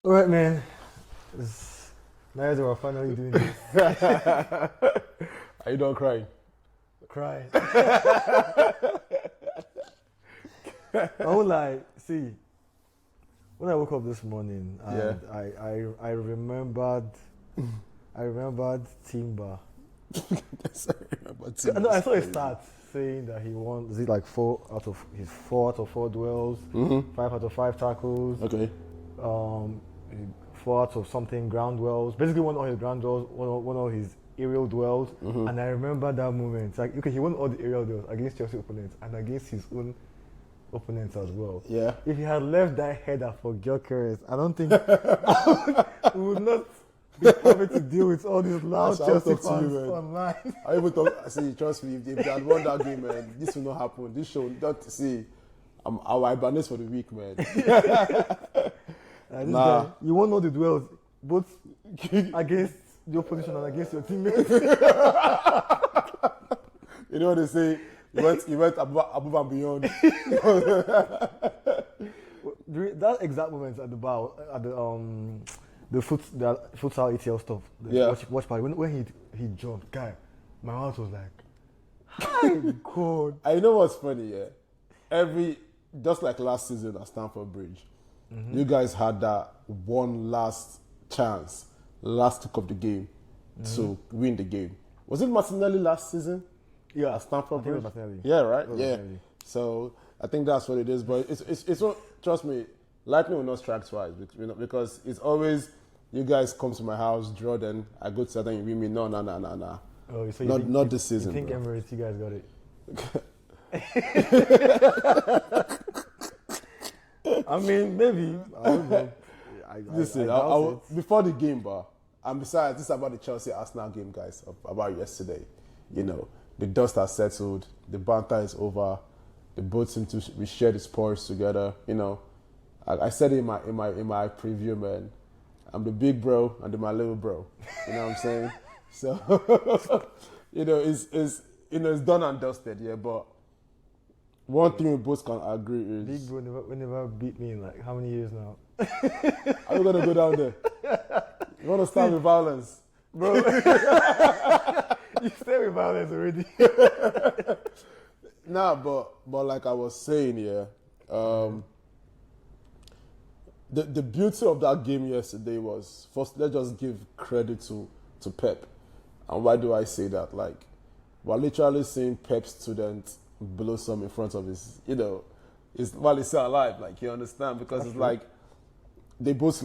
All right, man. It's nice that we're finally doing this. Are you done crying? Cry. I won't lie. See, when I woke up this morning, and I remembered Timber. No, I saw a stat saying that he won. Is it like 4 out of 4 duels, 5 out of 5 tackles? Okay. 4 out of something ground duels. Basically, won all his ground duels, won all his aerial duels. And I remember that moment. Like, okay, he won all the aerial duels against Chelsea opponents and against his own opponents as well. Yeah. If he had left that header for Gyökeres, I don't think we would not be having to deal with all these loud Chelsea fans online. I even thought, see, trust me, if they had won that game, man, this will not happen. This show, not see, I'll Ibanez for the week, man. Guy, you won't know the duels, both against the opposition and against your teammates. You know what they say? You went above and beyond. That exact moment at the bar, at the futsal ETL stuff, watch party, when he jumped, guy, my mouth was like, "Hi, God." I know what's funny, yeah. Just like last season at Stamford Bridge, you guys had that one last chance, last kick of the game to win the game. Was it Martinelli last season? Yeah, at Stamford Bridge. Martinelli. Yeah, right. Yeah. Martinelli. So I think that's what it is. But it's not. Trust me, lightning will not strike twice. Because it's always you guys come to my house, draw, then I go to that and you win me. No. Oh, so not this season. You think bro. Emirates, you guys got it? I mean, maybe. I don't know. Listen, before the game, and besides, this is about the Chelsea Arsenal game, guys, about yesterday. You know, the dust has settled, the banter is over, the both seem to share the spoils together. You know, I said it in my preview, man. I'm the big bro and my little bro. You know what I'm saying? So, you know, it's done and dusted, yeah. But one thing we both can agree is big bro never beat me in like how many years now? Are you gonna go down there? You wanna start with violence, bro? You stay with violence already. Nah, but like I was saying, yeah. The beauty of that game yesterday was, first, let's just give credit to Pep. And why do I say that? Like, we're literally seeing Pep's student blossom in front of his, you know, while he's still alive. Like, you understand? Because that's it's true. Like, they both,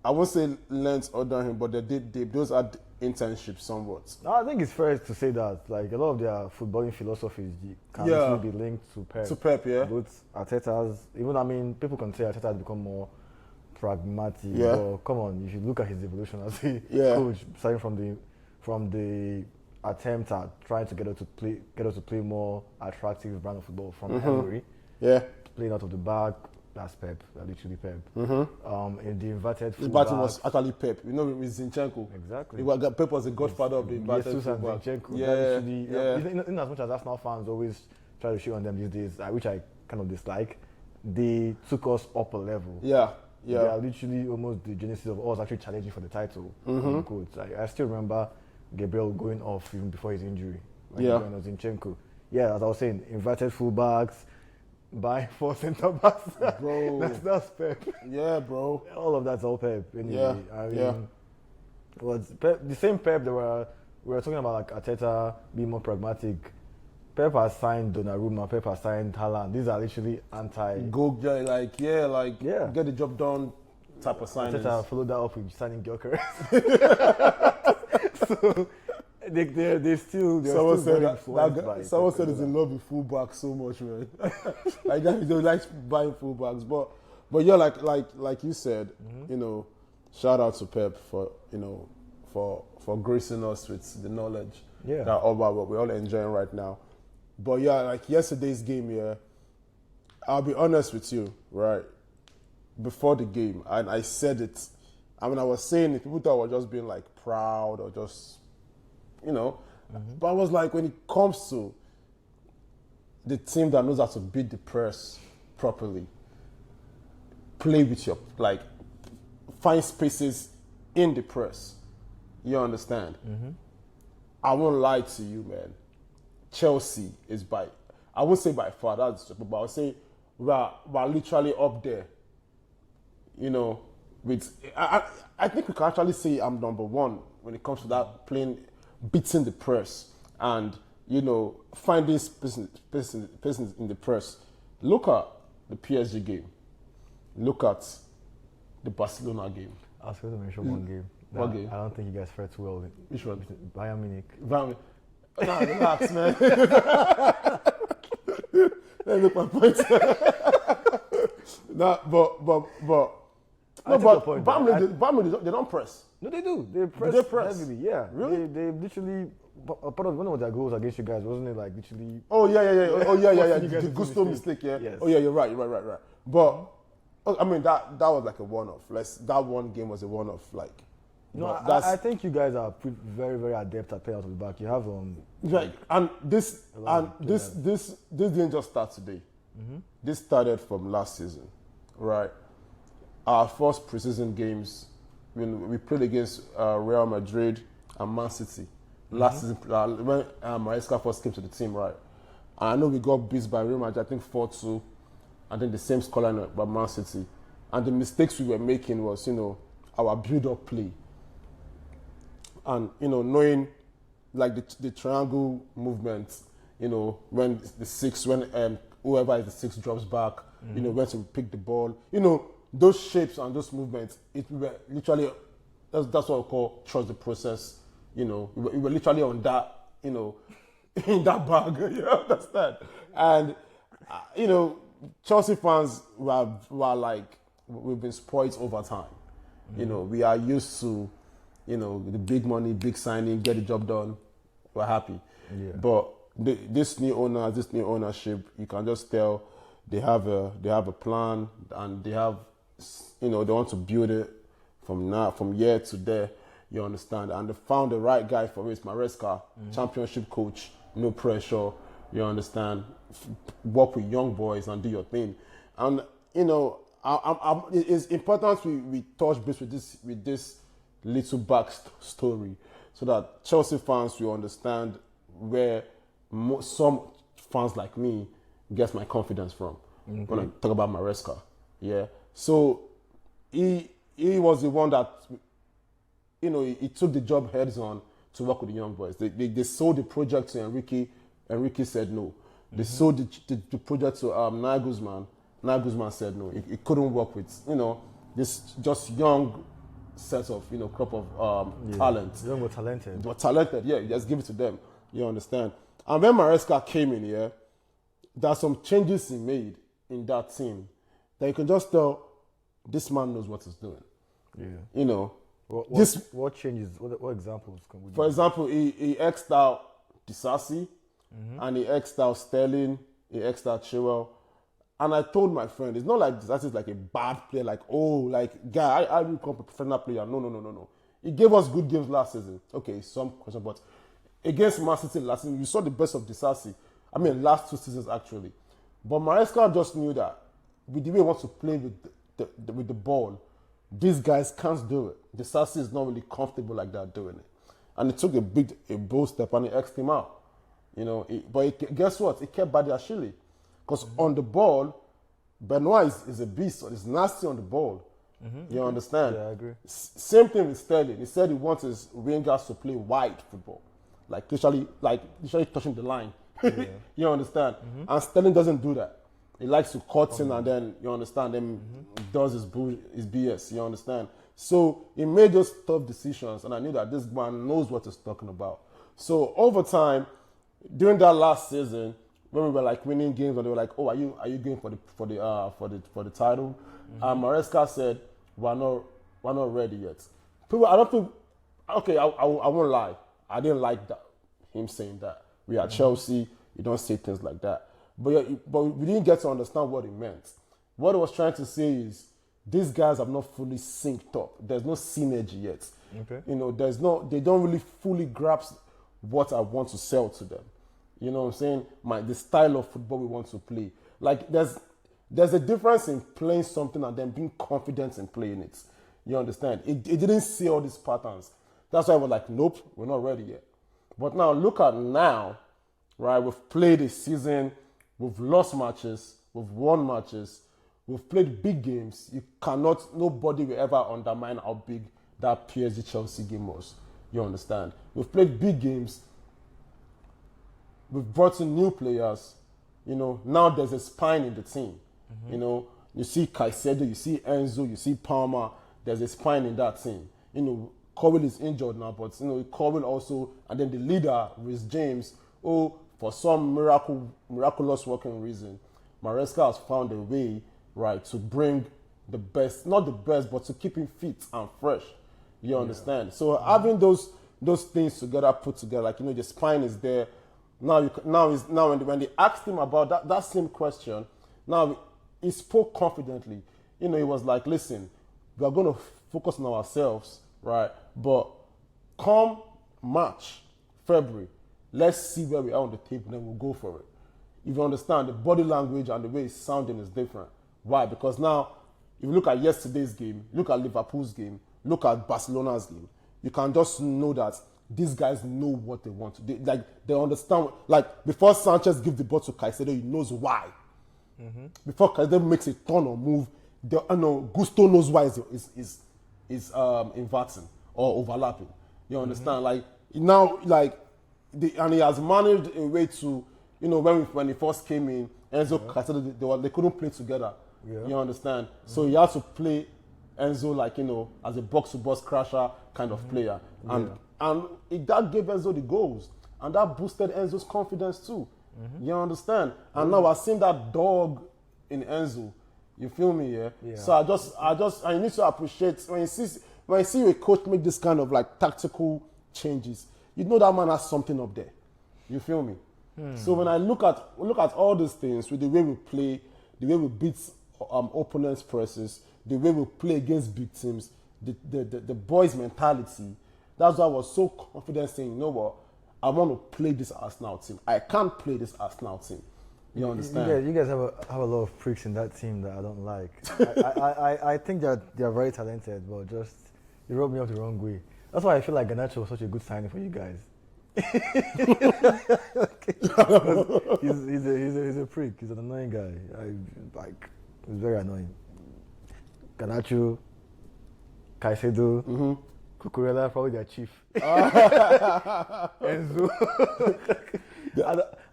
I won't say learned under him, but they both had internships somewhat. No, I think it's fair to say that, like, a lot of their footballing philosophies can actually be linked to Pep. To Pep, yeah. Both Arteta's, even, I mean, people can say Arteta has become more pragmatic. Yeah. But come on, if you look at his evolution as a coach, starting from the attempt at trying to get us to play more attractive brand of football from Emery, playing out of the back, that's Pep, literally Pep. In the inverted fullback, the battle was actually Pep. You know, with Zinchenko. Exactly. Pep was the godfather of the inverted fullback. Zinchenko. In as much as Arsenal fans always try to shit on them these days, which I kind of dislike, they took us up a level. Yeah. They are literally almost the genesis of us actually challenging for the title. I still remember Gabriel going off even before his injury. Zinchenko. Yeah, as I was saying, inverted fullbacks, buying 4 centre backs. Bro. that's Pep. Yeah, bro. All of that's all Pep. Anyway. Was Pep, the same Pep that we were talking about, like Arteta being more pragmatic. Pep has signed Donnarumma, Pep has signed Haaland. These are literally get the job done type of signings. Arteta followed that up with signing Gyökeres. So they still someone said someone said he's in love with fullbacks so much, man. Like that, he don't like buying fullbacks, but yeah, like you said, you know, shout out to Pep for for gracing us with the knowledge that what we're all enjoying right now. But yeah, like yesterday's game, I'll be honest with you, right? Before the game, and I said it. I mean, I was saying it. People thought I was just being like proud or just, you know. But I was like, when it comes to the team that knows how to beat the press properly, play with your, like, find spaces in the press. You understand? I won't lie to you, man. Chelsea is I won't say by far, that's but I'll say we're literally up there. You know, I think we can actually say I'm number one when it comes to that beating the press and, you know, finding space in the press. Look at the PSG game. Look at the Barcelona game. I was going to mention one game. What game? I don't think you guys fared too well. Which one? Bayern Munich. Nah, relax, man. Let me make my point. Nah, but Bayern Munich, they don't press. No, they do. They press heavily. Yeah, really. They literally. Part of one of their goals against you guys, wasn't it? Like literally. Oh yeah. The Gusto mistake. Yeah. Yes. Oh yeah, you're right. But I mean that was like a one-off. That one game was a one-off. Like. No, I think you guys are very, very adept at playing out of the back. You have right, and this didn't just start today. This started from last season, right? Our first preseason games, when we played against Real Madrid and Man City last season, when Maresca first came to the team, right? And I know we got beat by Real Madrid, I think 4-2, and then the same scoreline by Man City. And the mistakes we were making was, you know, our build-up play. And, you know, knowing like the triangle movement, you know, when whoever is the six drops back, you know, when to pick the ball, you know, those shapes and those movements, we were literally, that's what I call trust the process. You know, we were literally on that, you know, in that bag, you understand? And, you know, Chelsea fans were like, we've been spoiled over time. You know, we are used to, you know, the big money, big signing, get the job done. We're happy. Yeah. But this new ownership, you can just tell they have a plan, and they have, you know, they want to build it from here to there. You understand? And they found the right guy for it, Maresca, championship coach, no pressure. You understand? Work with young boys and do your thing. And you know, it's important we touch base with this little back story, so that Chelsea fans will understand where some fans like me get my confidence from when I talk about Maresca. Yeah. So he was the one that, you know, he took the job heads on to work with the young boys. They sold the project to Enrique. Enrique said no. They sold the project to Nagelsmann. Nagelsmann said no. He couldn't work with, you know, this just young set of, you know, crop of talent. Young but talented. But talented, yeah. Just give it to them. You understand? And when Maresca came in here, there are some changes he made in that team that you can just tell this man knows what he's doing. Yeah. You know. What changes? What examples can we do? For example, he X'd out Disasi, and he X'd out Sterling, he X'd out Chilwell. And I told my friend, it's not like Disasi is like a bad player, like, oh, like, guy, I will become a professional player. No. He gave us good games last season. Okay, some question, but against Man City last season, you saw the best of Disasi. I mean, last 2 seasons, actually. But Maresca just knew that with the way he wants to play with the ball, these guys can't do it. Disasi is not really comfortable like that doing it. And he took a bold step and he X'd him out. You know, guess what? He kept Badiashile. Because on the ball, Benoit is a beast. He's nasty on the ball. You understand? Yeah, I agree. Same thing with Sterling. He said he wants his wingers to play wide football. Like literally touching the line. Yeah. You understand? And Sterling doesn't do that. He likes to cut in and then, you understand, then does his BS. You understand? So he made those tough decisions, and I knew that this man knows what he's talking about. So over time, during that last season, when we were like winning games, and they were like, "Oh, are you going for the title?" Maresca said, "We're not ready yet." People, I don't think. Okay, I won't lie. I didn't like that, him saying that. We are Chelsea. You don't say things like that. But we didn't get to understand what he meant. What he was trying to say is, these guys have not fully synced up. There's no synergy yet. Okay. You know, they don't really fully grasp what I want to sell to them. You know what I'm saying? The style of football we want to play. Like there's a difference in playing something and then being confident in playing it. You understand? It didn't see all these patterns. That's why I was like, nope, we're not ready yet. But now, look at now, right? We've played a season, we've lost matches, we've won matches, we've played big games. Nobody will ever undermine how big that PSG-Chelsea game was. You understand? We've played big games, we've brought in new players. Now there's a spine in the team. You see Caicedo, you see Enzo, you see Palmer. There's a spine in that team. Cowell is injured now, but Cowell also, and then the leader, Reece James, for some miraculous working reason, Maresca has found a way, right, to bring the best, not the best, but to keep him fit and fresh. You understand? So having those things together, put together, like the spine is there. Now when they asked him about that same question, now he spoke confidently. He was like, listen, we are going to focus on ourselves, right? But come March, February, let's see where we are on the table, then we'll go for it. If you understand, the body language and the way it's sounding is different. Why? Because now, if you look at yesterday's game, look at Liverpool's game, look at Barcelona's game, you can just know that these guys know what they want. They understand. Like, before Sanchez gives the ball to Caicedo, he knows why. Before Caicedo makes a turn or move, Gusto knows why is inverting or overlapping. You understand? Like, now, and he has managed a way to, when he first came in, Enzo, Caicedo, they couldn't play together. Yeah. You understand? So he had to play Enzo as a box-to-box crasher kind of player. And that gave Enzo the goals. And that boosted Enzo's confidence too. You understand? And now I've seen that dog in Enzo. You feel me, yeah? So I need to appreciate when you see a coach make this kind of tactical changes, that man has something up there. You feel me? So when I look at all these things, with the way we play, the way we beat opponents' presses, the way we play against big teams, the boys' mentality, that's why I was so confident saying, you know what, I want to play this Arsenal team. I can't play this Arsenal team. You understand? You guys have a lot of freaks in that team that I don't like. I think that they're very talented, but just you rubbed me up the wrong way. That's why I feel like Garnacho was such a good signing for you guys. he's a freak. He's an annoying guy. He's very annoying. Garnacho, Caicedo, Cucurella, probably their chief. Enzo.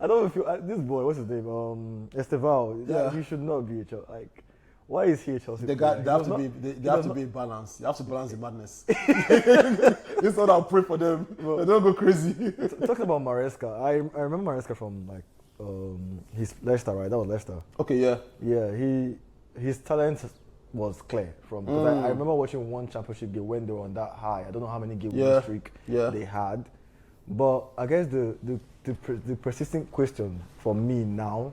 I don't feel this boy. What's his name? Esteval. He should not be a Chelsea. Why is he a Chelsea? They have to be balanced. You have to balance the madness. This one I'll pray for them. They don't go crazy. Talking about Maresca, I remember Maresca from his Leicester, right? That was Leicester. Okay, yeah. Yeah, his talent was clear from because I remember watching one championship game when they were on that high. I don't know how many game winning streak they had, but I guess the persistent question for me now,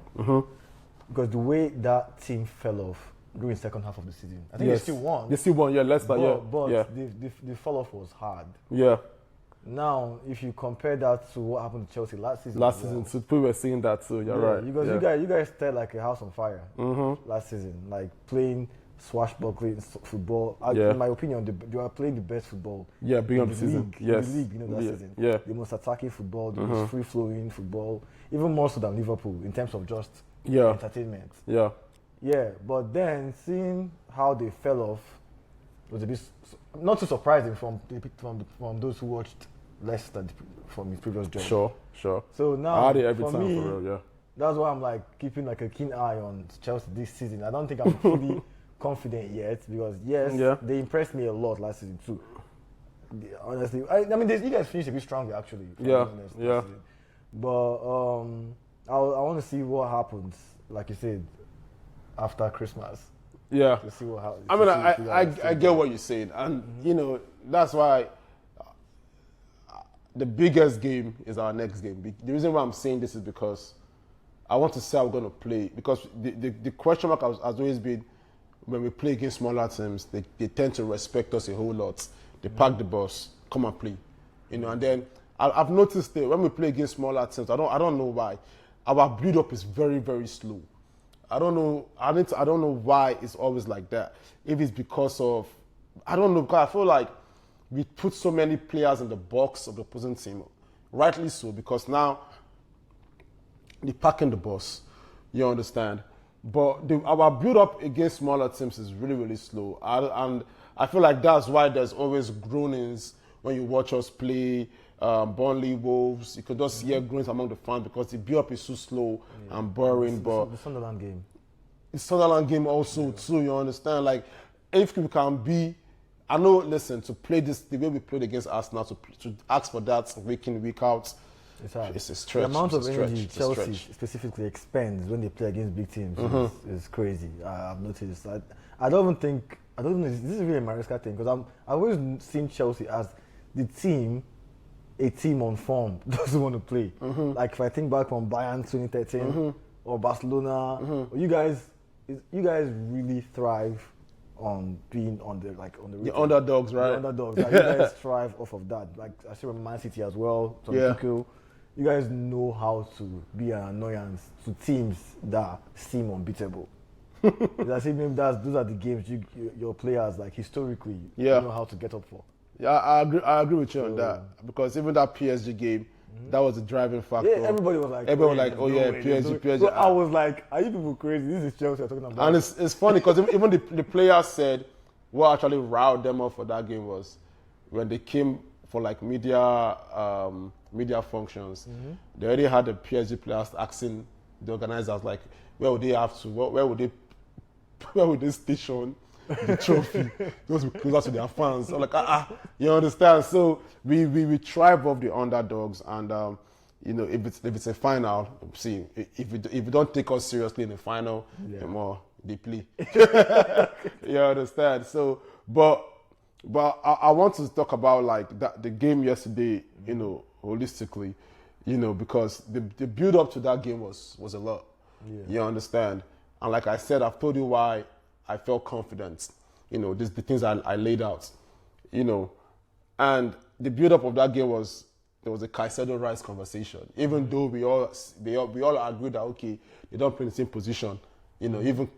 because the way that team fell off during the second half of the season, I think they still won. They still won, Leicester, but the fall off was hard. Yeah. Now, if you compare that to what happened to Chelsea last season, so people were seeing that too. You're right. Because you guys started like a house on fire last season, playing swashbuckling football. In my opinion, you are playing the best football. Yeah, being on the season. Yes. In the league, that season. Yeah. The most attacking football, the most free-flowing football, even more so than Liverpool in terms of just entertainment. Yeah. Yeah, but then seeing how they fell off was a bit not too surprising from those who watched Leicester from his previous job. Sure. So now, I had it every for time me, for real, that's why I'm keeping a keen eye on Chelsea this season. I don't think I'm fully confident yet because they impressed me a lot last season too. Honestly, I mean, you guys finished a bit stronger actually. Yeah. But I want to see what happens, like you said, after Christmas. Yeah. To see what happens. I mean, I get what you're saying, and that's why the biggest game is our next game. The reason why I'm saying this is because I want to say how we're going to play. Because the question mark has always been when we play against smaller teams, they tend to respect us a whole lot. They park the bus, come and play, And then I've noticed that when we play against smaller teams, I don't know why, our build up is very, very slow. I don't know why it's always like that. If it's because of I don't know, because I feel like we put so many players in the box of the opposing team. Rightly so, because now they pack in the bus. You understand? But our build-up against smaller teams is really, really slow. And I feel like that's why there's always groanings when you watch us play Burnley, Wolves. You can just hear groans among the fans because the build-up is so slow and boring. But the Sunderland game. The Sunderland game also, too, you understand? Like, if we can be... I know, listen, to play this, the way we played against Arsenal, to ask for that week in, week out, it's a stretch. The amount of energy Chelsea specifically expends when they play against big teams is crazy. I've noticed. I don't know, this is really a Maresca thing, because I've always seen Chelsea as a team on form doesn't want to play. Like, if I think back from Bayern 2013 or Barcelona, you guys really thrive on being on the underdogs, right? The underdogs. Like, you guys thrive off of that. Like, I see with Man City as well. You guys know how to be an annoyance to teams that seem unbeatable. I see maybe those are the games your players, like, historically, you know how to get up for. Yeah, I agree with you on that, because even that PSG game, that was a driving factor. Yeah, everybody was like, PSG. So I was like, are you people crazy? This is Chelsea we're talking about. And it's funny because even the players said what actually riled them up for that game was when they came for like media functions. They already had the PSG players asking the organizers, like, where would they station the trophy? Those were closer to their fans. I'm like, you understand? So we thrive off the underdogs, and you know, if it's a final, see, if you don't take us seriously in the final, more deeply. You understand? So, but I want to talk about like the game yesterday, you know, holistically, you know, because the build up to that game was a lot. You understand? And like I said, I've told you why I felt confident. You know, the things I laid out. You know, and the build up of that game was there was a Caicedo Rice conversation. Even though we all agreed that okay, they don't play in the same position. You know, even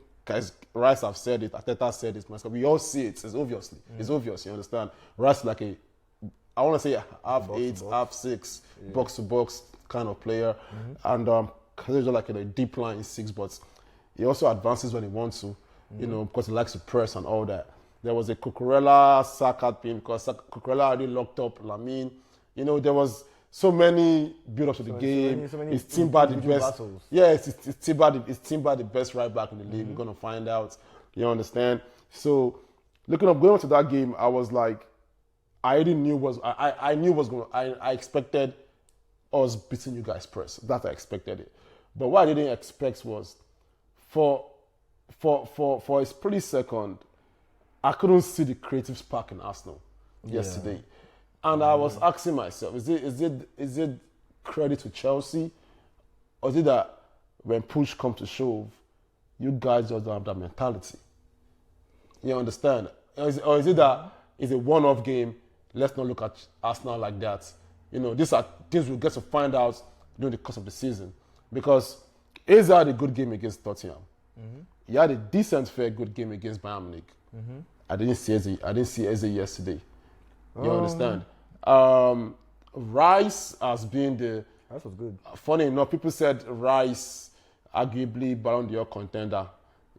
Rice have said it, Arteta said it, Maresca. We all see it. It's obvious. It's obvious. You understand? Rice is like I want to say half box 8, half 6, box to box kind of player, and Caicedo is like in a deep line 6, but he also advances when he wants to. You know, because he likes to press and all that. There was a Cucurella Saka thing because Cucurella already locked up Lamine. You know, there was so many build-ups to the game. Is Timber the best? Battles. Yeah, it's Timber the best right back in the league. We're gonna find out. You understand? So, going into that game, I was like, I expected us beating you guys press. That I expected it. But what I didn't expect was for a split second, I couldn't see the creative spark in Arsenal yesterday. And I was asking myself, is it credit to Chelsea? Or is it that when push comes to shove, you guys just don't have that mentality? You understand? Or is it that it's a one-off game, let's not look at Arsenal like that? You know, these are things we'll get to find out during the course of the season. Because Eze had a good game against Tottenham. He had a decent, fair, good game against Bayern Munich. I didn't see Eze yesterday. You understand? Rice has been the... Rice was good. Funny enough, people said Rice, arguably Ballon d'Or contender.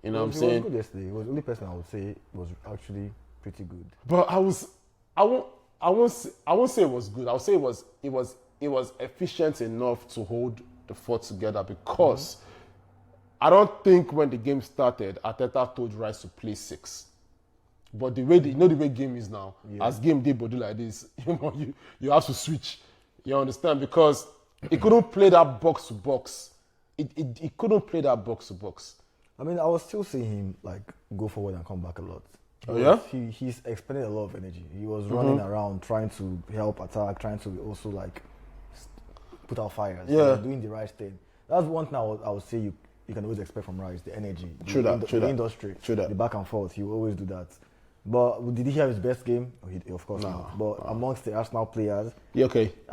You know what I'm saying? He was good yesterday. He was the only person I would say was actually pretty good. But I won't say it was good. I would say it was efficient enough to hold the fort together because I don't think when the game started, Arteta told Rice to play 6. But the way the way game is now, as game day body like this, you have to switch. You understand? Because he couldn't play that box to box. He couldn't play that box to box. I mean, I was still seeing him like go forward and come back a lot. He's expended a lot of energy. He was running around trying to help attack, trying to also like put out fires. Yeah, doing the right thing. That's one thing I would say you can always expect from Rice, the energy, the industry, the back and forth. He will always do that. But did he have his best game? Of course not. But amongst the Arsenal players, I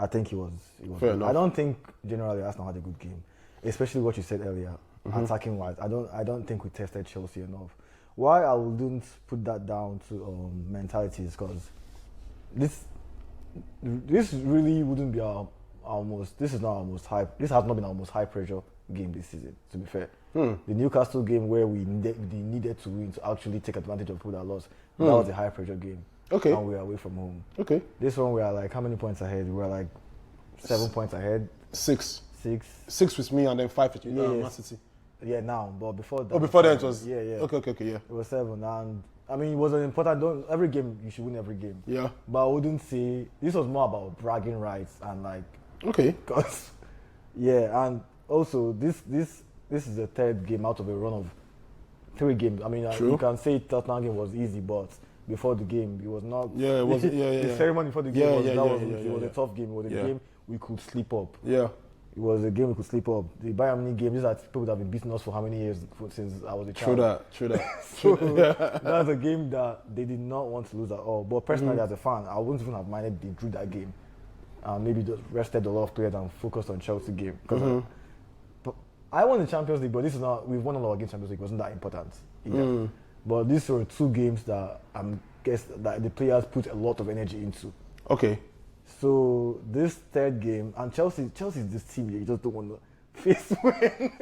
think he was fair enough. I don't think generally Arsenal had a good game, especially what you said earlier, attacking wise. I don't think we tested Chelsea enough. why I wouldn't put that down to mentality is because this really wouldn't be our most. This is not our most high. This has not been our most high pressure game this season. To be fair, the Newcastle game where we needed to win to actually take advantage of people that lost. That was a high pressure game. Okay. And we are away from home. Okay. This one we are like how many points ahead? We were like 7 points ahead. 6. 6. 6 with me and then 5 with you. Man City. Yeah, now, but before that. Oh, before that it was. Yeah. Okay, yeah. It was 7, and I mean it was an important. Every game you should win every game. Yeah. But I wouldn't say this was more about bragging rights and like. Okay. Cause, yeah, and also this is the 3rd game out of a run of 3 games. I mean, you can say Tottenham game was easy, but before the game, it was not. Yeah, it was. The ceremony before the game was a tough game. It was a game we could sleep up. Yeah. It was a game we could sleep up. The Bayern Munich game, these are people that have been beating us for how many years since I was a child. True that. So that's a game that they did not want to lose at all. But personally, as a fan, I wouldn't even have minded they drew that game. Maybe just rested a lot of players and focused on Chelsea game. Because I won the Champions League, but this is not. We've won all our games Champions League. It wasn't that important. But these were 2 games that guess that the players put a lot of energy into. Okay. So this 3rd game, and Chelsea is this team you just don't want to face when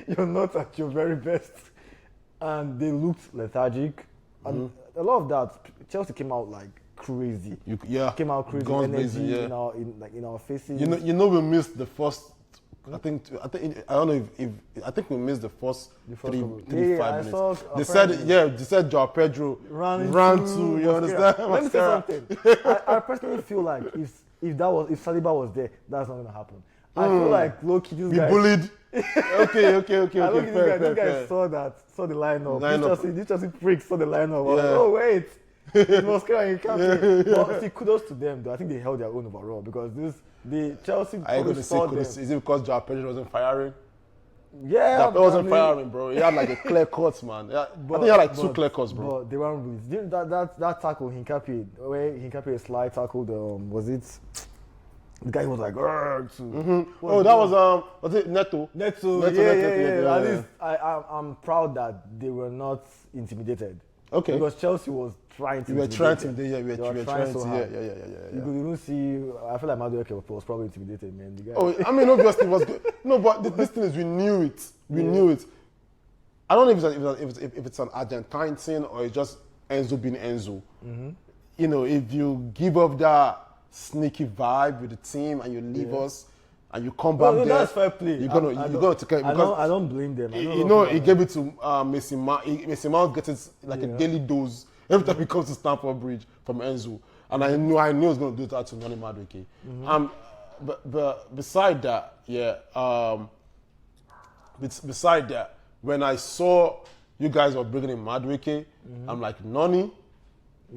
you're not at your very best. And they looked lethargic. And a lot of that, Chelsea came out like crazy. Came out crazy. Energy in our faces. You know we missed the first. I think I don't know if I think we missed the first 5 minutes. They said Joao Pedro ran to you understand? Let me say something. I personally feel like if Saliba was there, that's not gonna happen. I feel like low-key this guy bullied. Okay. This guy saw the lineup. This Chelsea freak saw the lineup. Like, oh wait. It was clear you can't play. But see, kudos to them though. I think they held their own overall because the Chelsea saw them. Is it because Joao Pedro wasn't firing? Yeah, That wasn't firing, bro. He had like a clear cut, man. I think he had like 2 clear cuts, bro. But they weren't released. That tackle, Hincapié a slide tackled. Was it the guy who was like, was it Neto? Neto. Yeah. At least I'm proud that they were not intimidated. Okay. Because Chelsea was trying to. We were trying to. Yeah. You could even see. I feel like Madueke was probably intimidated, man. The guy. I mean, obviously it was good. No, but this thing is, we knew it. We knew it. I don't know if it's an Argentine thing or it's just Enzo being Enzo. You know, if you give up that sneaky vibe with the team and you leave us. And you come back there. That's fair play. You're gonna take it because I don't blame them. He gave it to Messi. Messi Mount gets it like a daily dose every time he comes to Stamford Bridge from Enzo, and I knew he was gonna do that to Nani Madueke. But beside that, beside that, when I saw you guys were bringing in Madueke, I'm like Nani.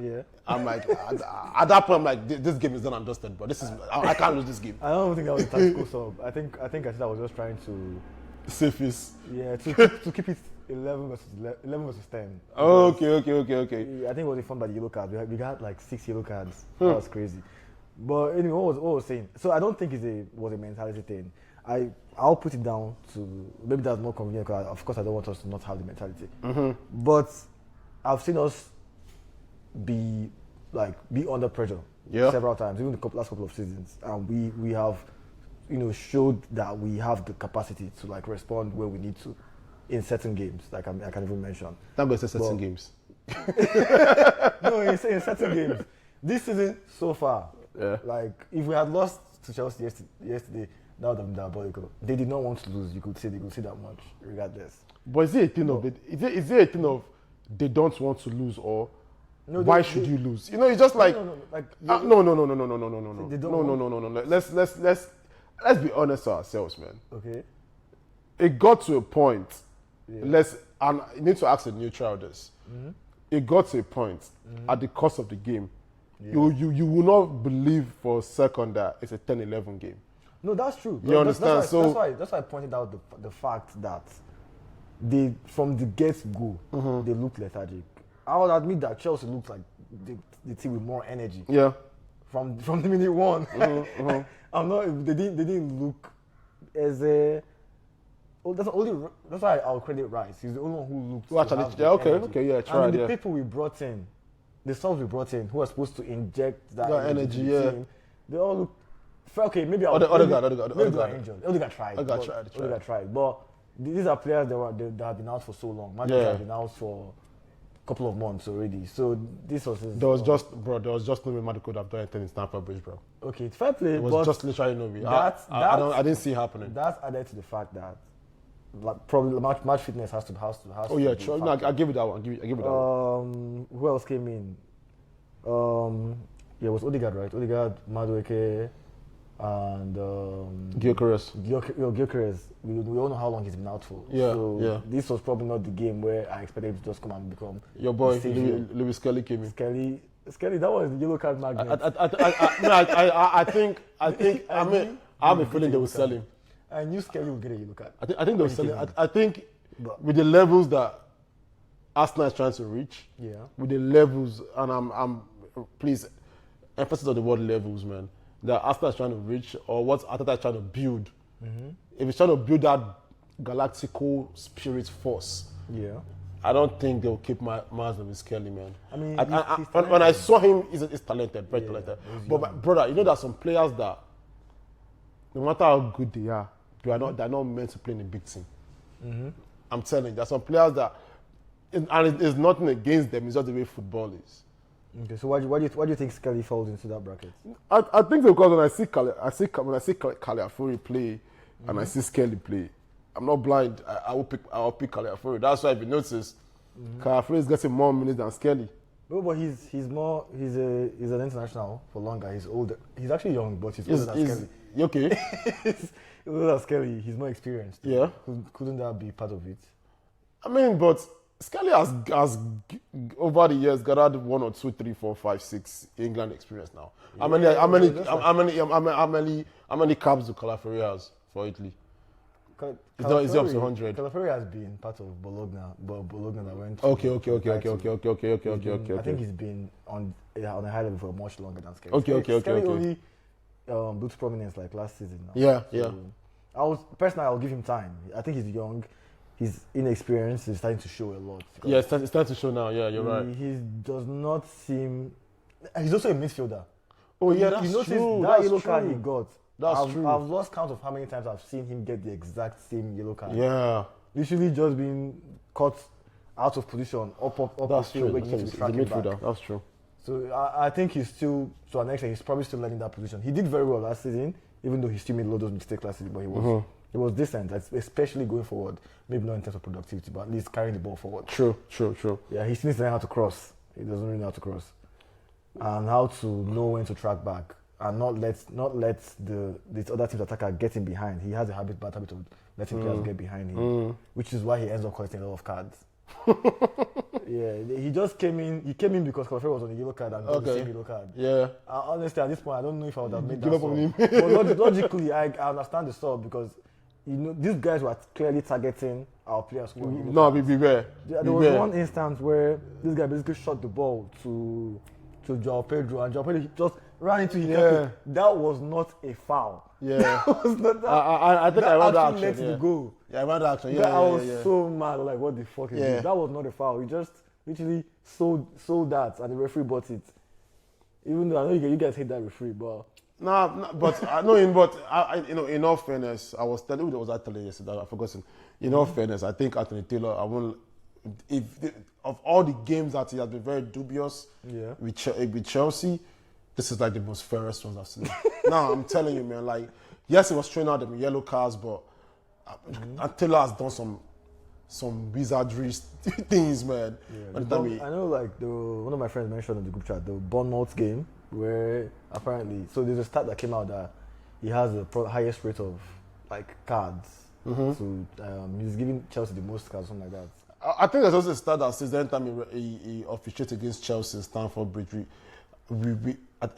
Yeah. I'm like, at that point, I'm like, this game is done and dusted, but I can't lose this game. I don't think that was a tactical sub. I think Arteta was just trying to save face. Yeah, to keep it 11 versus 10. Okay. I think it was a fun by the yellow card. We got like 6 yellow cards. That was crazy. But anyway, what I was saying? So I don't think it was a mentality thing. I'll put it down to maybe that's more convenient because of course I don't want us to not have the mentality. But I've seen us be under pressure several times, even the last couple of seasons, and we have showed that we have the capacity to like respond where we need to in certain games. Like I can even mention. Not going to say certain games. No, in certain games. This season so far, like if we had lost to Chelsea yesterday, that would have been diabolical. They did not want to lose. You could see that much, regardless. But is it a thing of it? Is it a thing of they don't want to lose or? No, why should you lose? It's just like no. Let's be honest to ourselves, man. Okay. It got to a point. And you need to ask a neutral this. It got to a point at the course of the game. You will not believe for a second that it's a 10-11 game. No, that's true. You understand? That's why I pointed out the fact that they from the get-go they looked lethargic. I would admit that Chelsea looks like the team with more energy. Yeah. From the minute one. I'm not. They didn't look as That's why I'll credit Rice. He's the only one who looked. Try. The people we brought in, the subs we brought in, who are supposed to inject that energy, team, they all look. Okay, maybe Other guy injured. Odegaard tried. But these are players that have been out for so long. Managers have been out for a couple of months already. So this was. There was just no way Madrid could have done anything in Stamford Bridge, bro. Okay, it's fair play. It was just literally no way. I didn't see it happening. That's added to the fact that probably match fitness has to. Oh yeah, sure. No, I give it that one. I give it that one. Who else came in? It was Odegaard, right? Odegaard, Madueke, and Gyökeres. We all know how long he's been out for. This was probably not the game where I expected him to just come and become your boy. Louis Skelly came in. Skelly, that was the yellow card magnet. I have a feeling they will sell him. I knew Skelly would get a yellow card. I think they will sell him. I think with the levels that Arsenal is trying to reach, with the levels, and I'm please emphasis on the word levels, man, that Arsenal is trying to reach, or what Arteta is trying to build. If he's trying to build that galactical spirit force, I don't think they'll keep Miles Lewis Kelly, man. I mean, when I saw him, he's talented, very talented. But my brother, you know, there's some players that, no matter how good they are, they're not meant to play in a big team. I'm telling you, there's some players that, and it's nothing against them. It's just the way football is. Okay, so why do you think Skelly falls into that bracket? I think because when I see Caliafuri play, and I see Skelly play, I'm not blind. I will pick Caliafuri. That's why if you notice, Caliafuri is getting more minutes than Skelly. No, but he's an international for longer. He's older. He's actually young, but he's older than Skelly. Okay. He's older than Skelly. He's more experienced. Yeah. Couldn't that be part of it? I mean, but Skelly has over the years gathered 1 or 2, 3, 4, 5, 6 England experience now. How many caps do Caliafuri has for Italy? Is he up to 100? Caliafuri has been part of Bologna, but Bologna that went. Okay. I think he's been on a high level for much longer than Skelly. Okay. Skelly only built prominence like last season now. Yeah. I'll give him time. I think he's young. His inexperience is starting to show a lot. Yeah, it's starting to show now. Yeah, you're right. He does not seem. He's also a midfielder. Oh yeah, that's true. That yellow card he got. That's true. I've lost count of how many times I've seen him get the exact same yellow card. Yeah. Literally just being caught out of position, up that's the field, true. waiting to track him back. That's true. So I think he's still, to an extent, he's probably still learning that position. He did very well last season, even though he still made a lot of those mistakes last season, but he was decent, especially going forward. Maybe not in terms of productivity, but at least carrying the ball forward. True. Yeah, he still needs to learn how to cross. He doesn't really know how to cross. And how to know when to track back. And not let this other team's attacker get him behind. He has a bad habit of letting players get behind him, which is why he ends up collecting a lot of cards. Yeah, he just came in. He came in because Caliafuri was on a yellow card and got the same yellow card. Yeah. Honestly, at this point, I don't know if I would have made that sub. But logically, I understand the sub because these guys were clearly targeting our players. Beware. There was one instance where this guy basically shot the ball to João Pedro, and João Pedro just ran into him. Yeah. That was not a foul. Yeah. That was not that. I think I ran that action. Led to the goal. Yeah, I ran that action. I was so mad. Like, what the fuck is this? That was not a foul. He just literally sold that, and the referee bought it. Even though I know you guys hate that referee, but. In all fairness, I was telling you, was actually yesterday, I've forgotten. In all fairness, I think Anthony Taylor, of all the games that he has been very dubious with Chelsea, this is like the most fairest ones I've seen. Now, I'm telling you, man, like, yes, he was throwing out the yellow cards, but Taylor has done some wizardry things, man. Yeah, I know, like, one of my friends mentioned in the group chat, the Bournemouth game, where apparently, so there's a stat that came out that he has the highest rate of, like, cards. So he's giving Chelsea the most cards, something like that. I think there's also a stat that says the time he officiated against Chelsea in Stamford Bridge,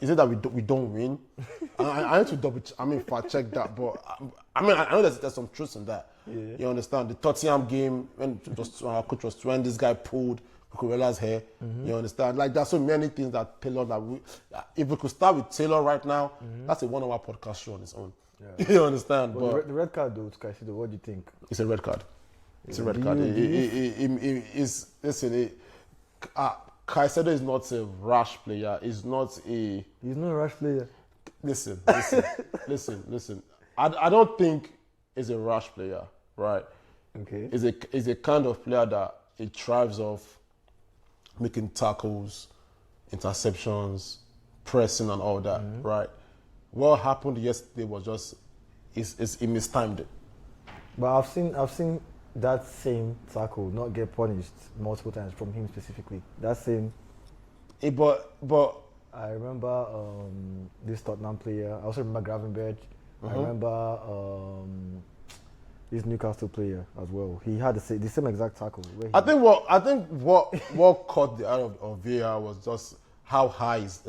is it that we don't win? I need to fact check that, but I know there's some truth in that. Yeah. You understand? The Tottenham game, when our coach was when this guy pulled Cucurella's hair, you understand? Like, there's so many things that Taylor, if we could start with Taylor right now, that's a 1 hour podcast show on its own. Yeah. You understand? But the red card, though, to Caicedo, what do you think? It's a red card. It's a red card. Caicedo is not a rash player. He's not a... He's not a rash player. Listen. I don't think he's a rash player, right? Okay. He's a kind of player that he thrives off making tackles, interceptions, pressing and all that, right? What happened yesterday was just he mistimed it. But I've seen that same tackle not get punished multiple times from him specifically. That same. But I remember this Tottenham player. I also remember Gravenberch. I remember this Newcastle player as well. He had the same exact tackle. I think what caught the eye of VAR was just how high his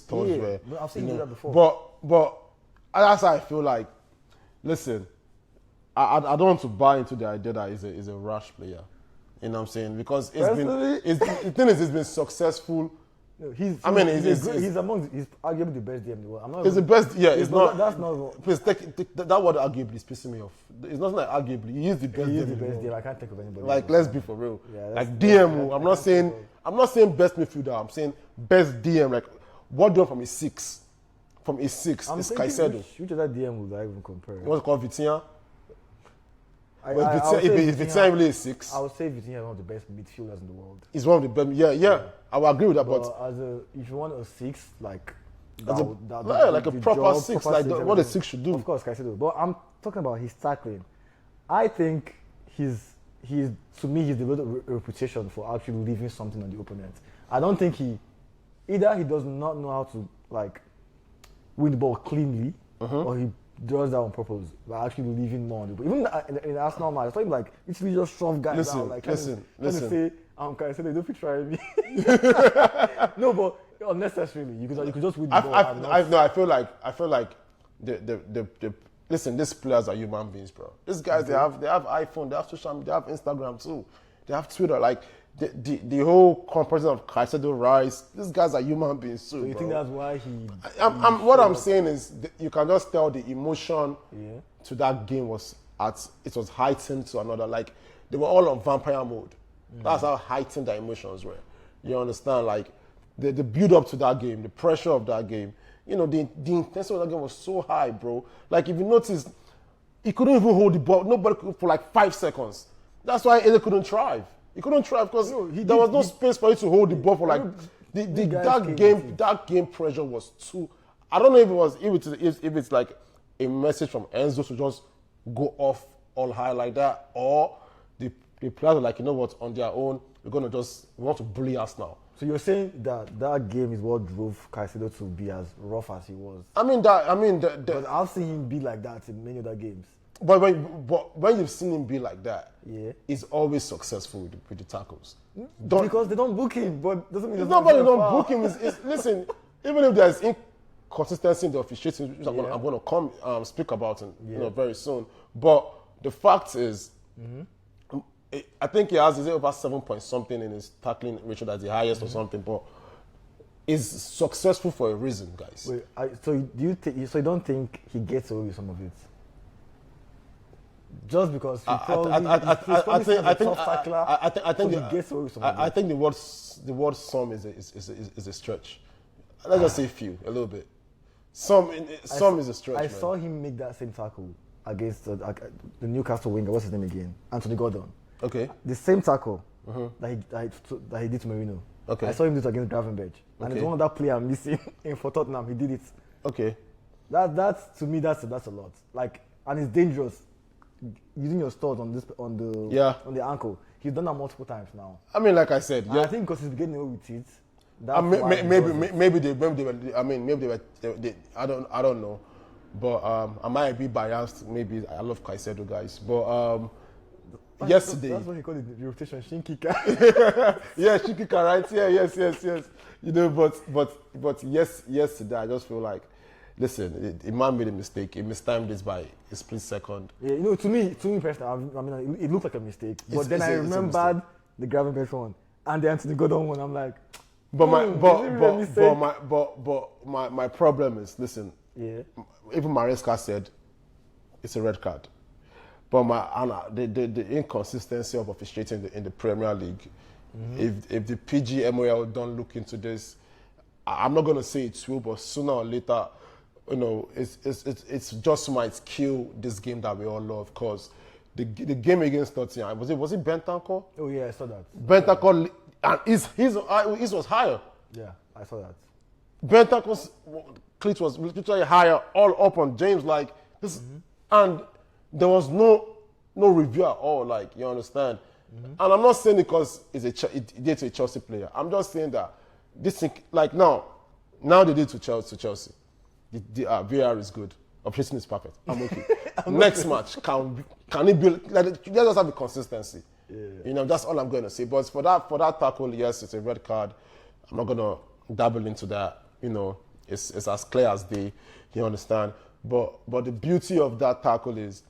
toes were. I've seen him do that before. But that's how I feel like. Listen, I don't want to buy into the idea that he's a rash player. You know what I'm saying? Because the thing is, he's been successful. No, he's arguably the best DM in the world. He's the best. Yeah, it's not. That's not. Please take that word arguably is pissing me off. It's not like arguably. He is the best. He is the best DM. I can't think of anybody. Like, let's be for real. Yeah, like DM. I'm not saying best midfielder. I'm saying best DM. Like, what do from his six? From his six is Caicedo. Which other DM would I even compare? What's it called, Vitinha? If Vitinha really is six, I would say Vitinha is one of the best midfielders in the world. He's one of the best. Yeah. I will agree with that. But if you want a six, like like a proper six, like what a six should do. Of course, Caicedo. But I'm talking about his tackling. I think he's developed a reputation for actually leaving something on the opponent. I don't think he does not know how to like win the ball cleanly, or he does that on purpose by actually leaving more on the ball. Even in the Arsenal match, I saw him like literally just shove guys out, like trying to say, Caicedo, don't be trying me. No, but unnecessarily, you could just win the ball. I feel like the listen, these players are human beings, bro. These guys, they have iPhone, they have social media, they have Instagram too, they have Twitter. Like the whole comparison of Caicedo, Rice, these guys are human beings too. So you think that's why what I'm saying is you can just tell the emotion to that game was heightened to another. Like they were all on vampire mode. That's how heightened the emotions were. You understand? Like the build up to that game, the pressure of that game. You know, the intensity of that game was so high, bro. Like if you notice, he couldn't even hold the ball. Nobody could for like 5 seconds. That's why Eze couldn't thrive. He couldn't thrive because there was no space for you to hold the ball for like that game pressure was too. I don't know if it's like a message from Enzo to just go off all high like that, or the players are like, you know what, on their own we want to bully us now. So you're saying that game is what drove Caicedo to be as rough as he was? But I've seen him be like that in many other games. But when you've seen him be like that, he's always successful with the tackles. Because they don't book him, but doesn't mean nobody don't book him. Listen, even if there's inconsistency in the officiating, which I'm going to come speak about very soon. But the fact is, I think he has over 7 point something in his tackling ratio, that's the highest or something. But is successful for a reason, guys. Wait, so you don't think he gets away with some of it? Just because he I think the word some is a stretch. Let's just say few, a little bit. Some is a stretch. I saw him make that same tackle against the Newcastle winger. What's his name again? Anthony Gordon. Okay. The same tackle that he did to Marino. Okay. I saw him do it against Gravenberch, and it's one of that player I'm missing for Tottenham. He did it. Okay. That's to me that's a lot. Like, and it's dangerous. Using your studs on the ankle. He's done that multiple times now. I mean, like I said, I think because he's getting away with it. Maybe they were. I don't know, but I might be biased. Maybe I love Caicedo, guys, but yesterday. That's what he called it, the rotation, Shinkika. Yeah, Shinkika, right? Yeah, yes. You know, but yesterday I just feel like. Listen, the man made a mistake. He mistimed this by a split second. Yeah, you know, to me personally, it looked like a mistake. But then I remembered the Gravenberch one and the Anthony Gordon one. I'm like, my problem is, listen. Yeah. Even Maresca said it's a red card. But the inconsistency of officiating in the Premier League, if the PGMOL don't look into this, I'm not going to say it will, but sooner or later, it's just might kill this game that we all love. Because the game against Nottingham, was it Bentancur? Oh yeah, I saw that. Bentancur, and his was higher. Yeah, I saw that. Bentancur's cleat was literally higher, all up on James like this, and there was no review at all. Like, you understand? And I'm not saying it because it's a Chelsea player. I'm just saying that this thing, like now they did to Chelsea. The VAR is good. Operating is perfect. I'm okay. Next match, can it be like? Let's just have a consistency. Yeah. That's all I'm going to say. But for that tackle, yes, it's a red card. I'm not going to dabble into that. It's as clear as day. You understand? But the beauty of that tackle is,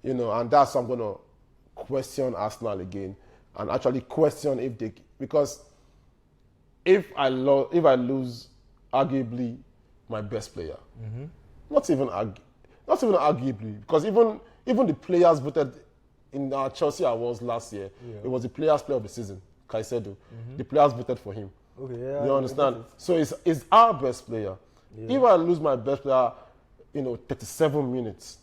and that's I'm going to question Arsenal again and actually question because if I lose arguably my best player, not even arguably, because even the players voted in our Chelsea awards last year, it was the players' player of the season, Caicedo. The players voted for him. Okay, yeah, you understand? So it's our best player. Yeah. If I lose my best player, 37 minutes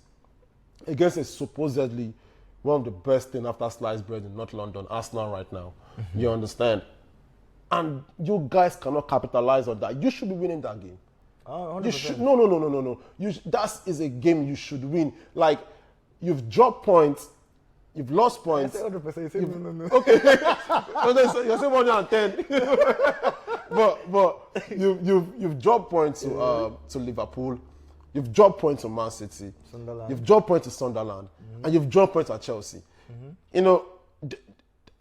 against a supposedly one of the best thing after sliced bread in North London, Arsenal right now, you understand? And you guys cannot capitalize on that. You should be winning that game. You should, no. That is a game you should win. Like, you've dropped points, you've lost points. 100%. No. Okay. You're saying 110. but you've dropped points to Liverpool. You've dropped points to Man City. Sunderland. You've dropped points to Sunderland. And you've dropped points at Chelsea.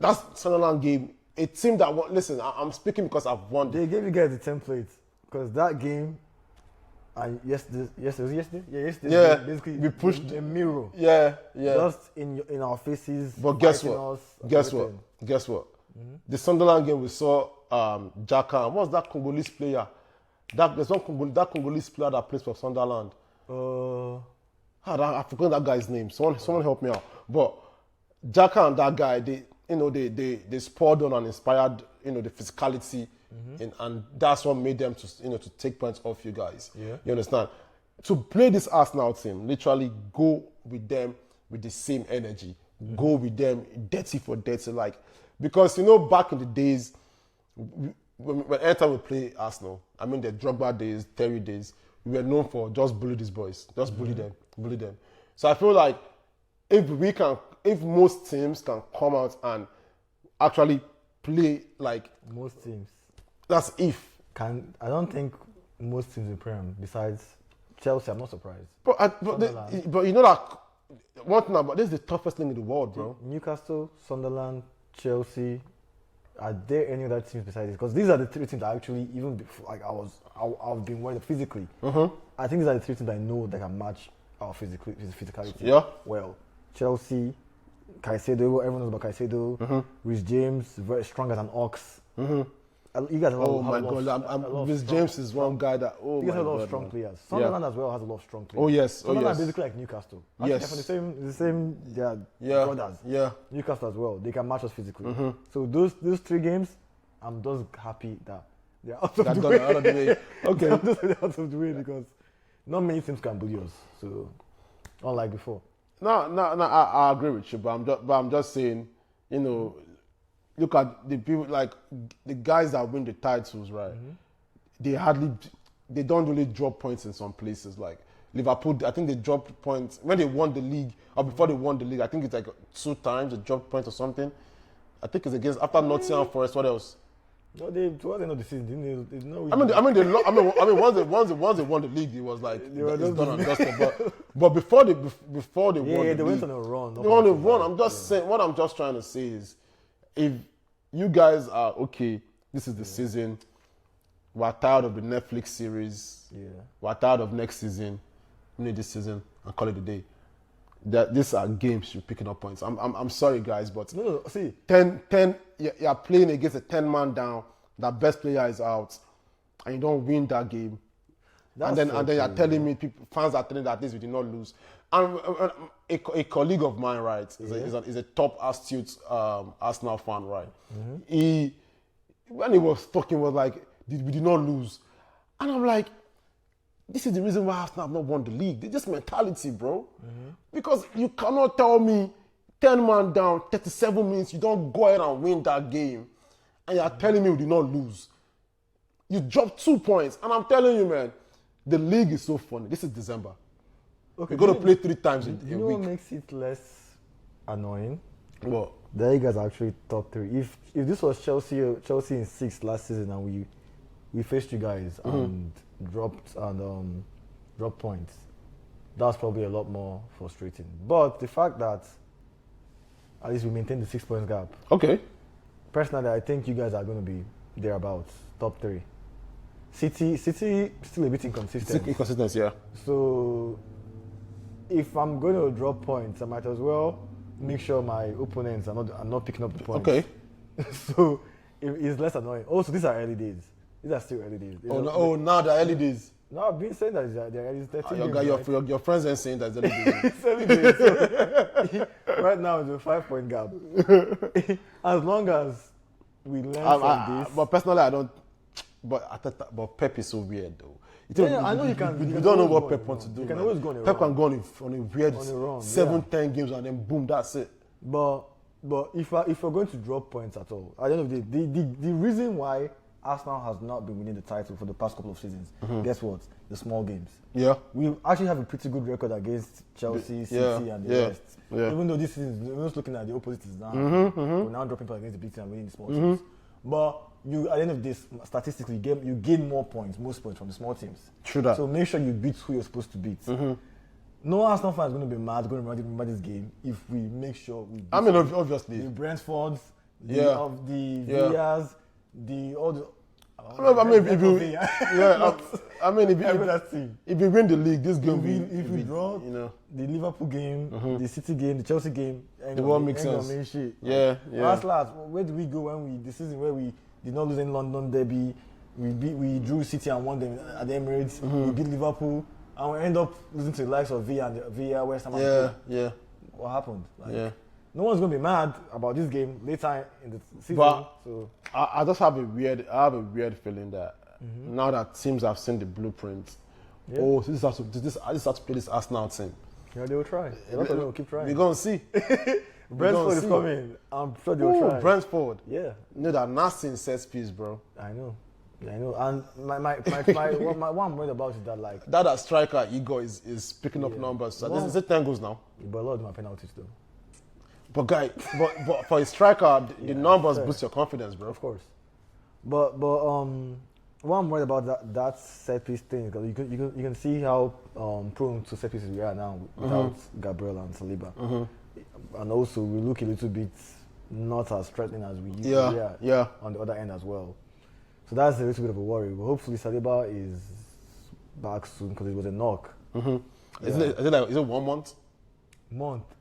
That's Sunderland game. A team that listen, I'm speaking because I've won. They gave you guys the template because that game, and yesterday. Yeah, basically we pushed the mirror. Yeah. Just in our faces. But guess what? The Sunderland game we saw Xhaka. What was that Congolese player? There's that Congolese player that plays for Sunderland. I forgot that guy's name. Someone help me out. But Xhaka and that guy, they spurred on and inspired, the physicality, and that's what made them to take points off you guys. Yeah. You understand? To play this Arsenal team, literally go with them with the same energy. Go with them dirty for dirty, like, because back in the days when anytime we play Arsenal, I mean the Drogba days, Terry days, we were known for just bully these boys, just bully them. So I feel like if most teams can come out and actually play like most teams, that's if. I don't think most teams in Prem, besides Chelsea, I'm not surprised. But that one thing about this is the toughest thing in the world, bro. Newcastle, Sunderland, Chelsea. Are there any other teams besides this? Because these are the three teams that actually, even before, like I've been worried physically. I think these are the three teams I know that can match our physicality. Yeah. Well, Chelsea, Caicedo, everyone knows about Caicedo. Reece James, very strong as an ox. You guys have Reece James is one guy that. You guys have a lot of strong players. Sunderland as well has a lot of strong players. Oh yes. Sunderland is basically like Newcastle. Yes. The same brothers. Yeah. Newcastle as well. They can match us physically. So those three games, I'm just happy that they're out of the way. Okay. I'm just out of the way because not many teams can bully us. So unlike before. No, I agree with you, but I'm just saying, look at the people, like the guys that win the titles, right? They don't really drop points in some places. Like Liverpool, I think they dropped points when they won the league, or before they won the league. I think it's like 2 times they dropped points or something. I think it's against after Nottingham Forest. What else? No, towards the end of the season, didn't they? Once they won the league, it was like it's done and dusted. But before they won, they went on a run. They won a run. I'm just saying. What I'm just trying to say is, if you guys are okay, this is the season. We're tired of the Netflix series. Yeah. We're tired of next season. We need this season and call it a day. These are games you're picking up points. I'm sorry, guys, but no, see, 10 you're playing against a 10-man down. That best player is out, and you don't win that game. And then you're telling me fans are telling that this we did not lose. a colleague of mine, right, is a top astute Arsenal fan, right? Mm-hmm. When he was talking, was like, we did not lose. And I'm like, this is the reason why Arsenal have not won the league. It's just mentality, bro. Mm-hmm. Because you cannot tell me 10 man down, 37 minutes, you don't go ahead and win that game. And you're telling me we did not lose. You dropped 2 points. And I'm telling you, man, the league is so funny. This is December. Okay, we're going to play 3 times in a week. You know what makes it less annoying? What? That you guys are actually top 3. If this was Chelsea in 6th last season and we faced you guys and dropped points, that's probably a lot more frustrating. But the fact that at least we maintained the 6 points gap. Okay. Personally, I think you guys are going to be thereabouts, top 3. City still a bit inconsistent. Inconsistent, yeah. So if I'm going to drop points, I might as well make sure my opponents are not picking up the points. Okay. So it's less annoying. Also, these are early days. These are still early days. Now they're early days. No, I've been saying that they're early days. Your friends are saying that it's early days. It's early days. So right now, it's a 5-point gap. As long as we learn from this. But personally, I don't. But Pep is so weird, though. I know you can. You don't know what Pep wants to do. You can always go on a Pep run. Can go on a weird 7-10 games and then boom, that's it. But if we're going to drop points at all, at the end of the day, the reason why Arsenal has not been winning the title for the past couple of seasons, guess what? The small games. Yeah. We actually have a pretty good record against Chelsea, City, and the rest. Yeah. Even though this season, we're just looking at the opposites now. We're now dropping points against the big team and winning the small teams. But at the end of this, statistically, you gain most points from the small teams. True that. So make sure you beat who you're supposed to beat. No Arsenal fan is going to be mad, going to remember this game if we make sure we beat obviously. the Brentfords, the Villas, all the... if you win the league, this game if we draw the Liverpool game, the City game, the Chelsea game, the world makes sense. Last, where did we go when the season where we did not lose in London derby? We drew City and won them at the Emirates. We beat Liverpool, and we end up losing to the likes of Villa, West Ham. What happened? No one's gonna be mad about this game later in the season. But so I just have a weird feeling that now that teams have seen the blueprint, this has to play this Arsenal team. Yeah, they will try. A lot of them will keep trying. We're gonna see. Brentford is coming. I'm sure they will try. Brentford. Yeah. You know that nasty in set piece, bro. I know. And what I'm worried about is that that striker Igor is picking up numbers. So is it 10 goals now? But a lot of them are penalties though. But for a striker, the numbers boost your confidence, bro. Of course. But what I'm worried about that set piece thing, because you can see how prone to set pieces we are now without Gabriel and Saliba, and also we look a little bit not as threatening as we usually are on the other end as well. So that's a little bit of a worry. But hopefully Saliba is back soon because it was a knock. Is it 1 month?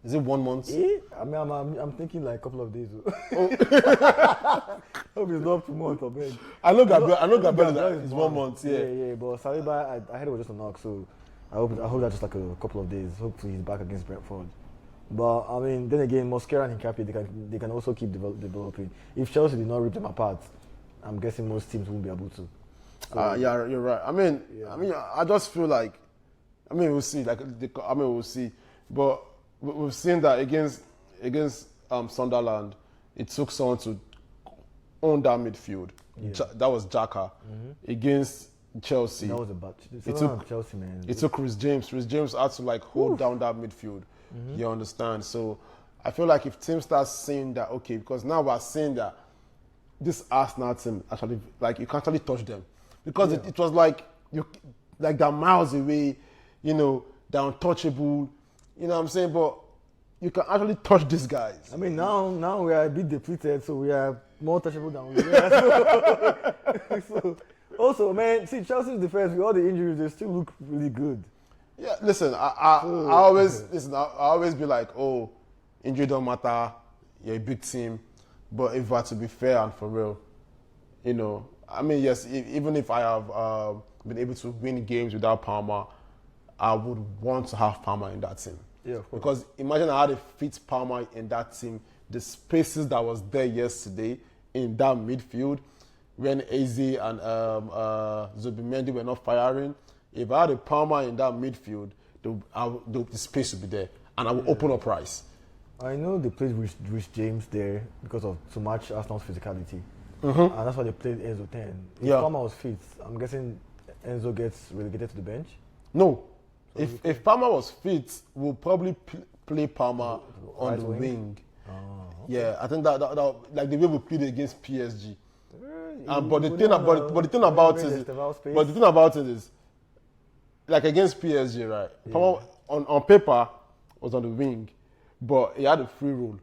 Is it 1 month? I mean, I'm thinking like a couple of days. Hope it's not 2 months or big. I know Gabriel is 1 month. Yeah. But Saliba, I heard it was just a knock, so I hope that's just like a couple of days. Hopefully he's back against Brentford. But I mean, then again, Mosquera and Hincapié, they can also keep developing. If Chelsea did not rip them apart, I'm guessing most teams won't be able to. So, yeah, you're right. I mean, I just feel like, we'll see. We'll see. But we've seen that against Sunderland, it took someone to own that midfield. That was Xhaka. Against Chelsea, that was a bad. It took Chelsea, man. It took Reece James. Reece James had to hold down that midfield. You understand? So I feel like if teams start seeing that, okay, because now we're seeing that this Arsenal team actually, you can't actually touch them, because it was they're miles away, they're untouchable. You know what I'm saying? But you can actually touch these guys. I mean, now we are a bit depleted, so we are more touchable than we were. So, also, man, see, Chelsea's defense, with all the injuries, they still look really good. Yeah, listen, I always be like, oh, injury don't matter, you're a big team. But if we're to be fair and for real, yes, even if I have been able to win games without Palmer, I would want to have Palmer in that team. Yeah, of course. Because imagine I had a fit Palmer in that team. The spaces that was there yesterday in that midfield, when Eze and Zubimendi were not firing, if I had a Palmer in that midfield, the space would be there, and I would open up Rice. I know they played Reece James there because of to match Arsenal's physicality, and that's why they played Enzo 10. If Palmer was fit, I'm guessing Enzo gets relegated to the bench. No, if Palmer was fit, we'll probably play Palmer on the wing. Oh, okay. Yeah, I think that like the way we played against PSG. But the thing about it is, like against PSG, right? Yeah. Palmer on paper was on the wing, but he had a free role.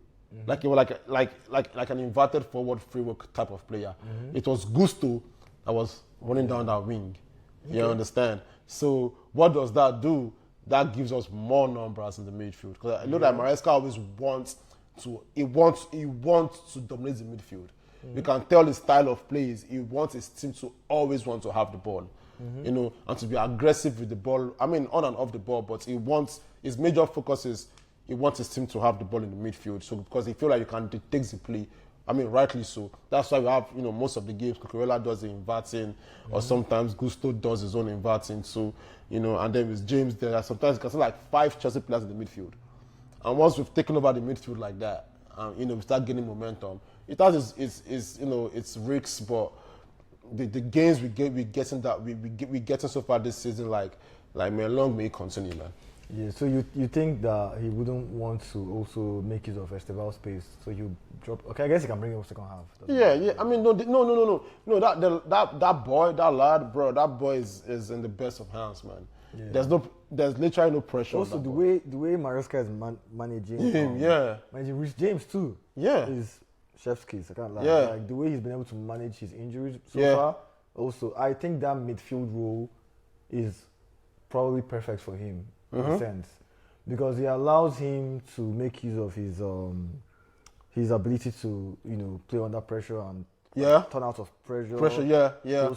Like he was like an inverted forward free role type of player. It was Gusto that was running down that wing. You understand? So what does that do? That gives us more numbers in the midfield. Because I know that Maresca always wants to dominate the midfield. You can tell his style of play is he wants his team to always want to have the ball. You know, and to be aggressive with the ball. I mean, on and off the ball, but his major focus is he wants his team to have the ball in the midfield. So because he feels like you can dictate the play. I mean, rightly so. That's why we have, most of the games, Cucurella does the inverting, or sometimes Gusto does his own inverting. So, and then with James there, sometimes you can see like 5 Chelsea players in the midfield. And once we've taken over the midfield like that, we start gaining momentum. It has its risks, but the gains we getting so far this season, like long may it continue, man. Yeah, so you think that he wouldn't want to also make use of Esteval's space, so you drop? Okay, I guess he can bring him second half. Yeah. I mean, no. That boy, that lad, bro, that boy is in the best of hands, man. Yeah. There's literally no pressure. Also, on that the way Maresca is managing him, managing Reece James too. Yeah, is chef's kiss. I can't lie. Yeah, like the way he's been able to manage his injuries so far. Also, I think that midfield role is probably perfect for him. In a sense, because he allows him to make use of his ability to play under pressure and turn out of pressure. Close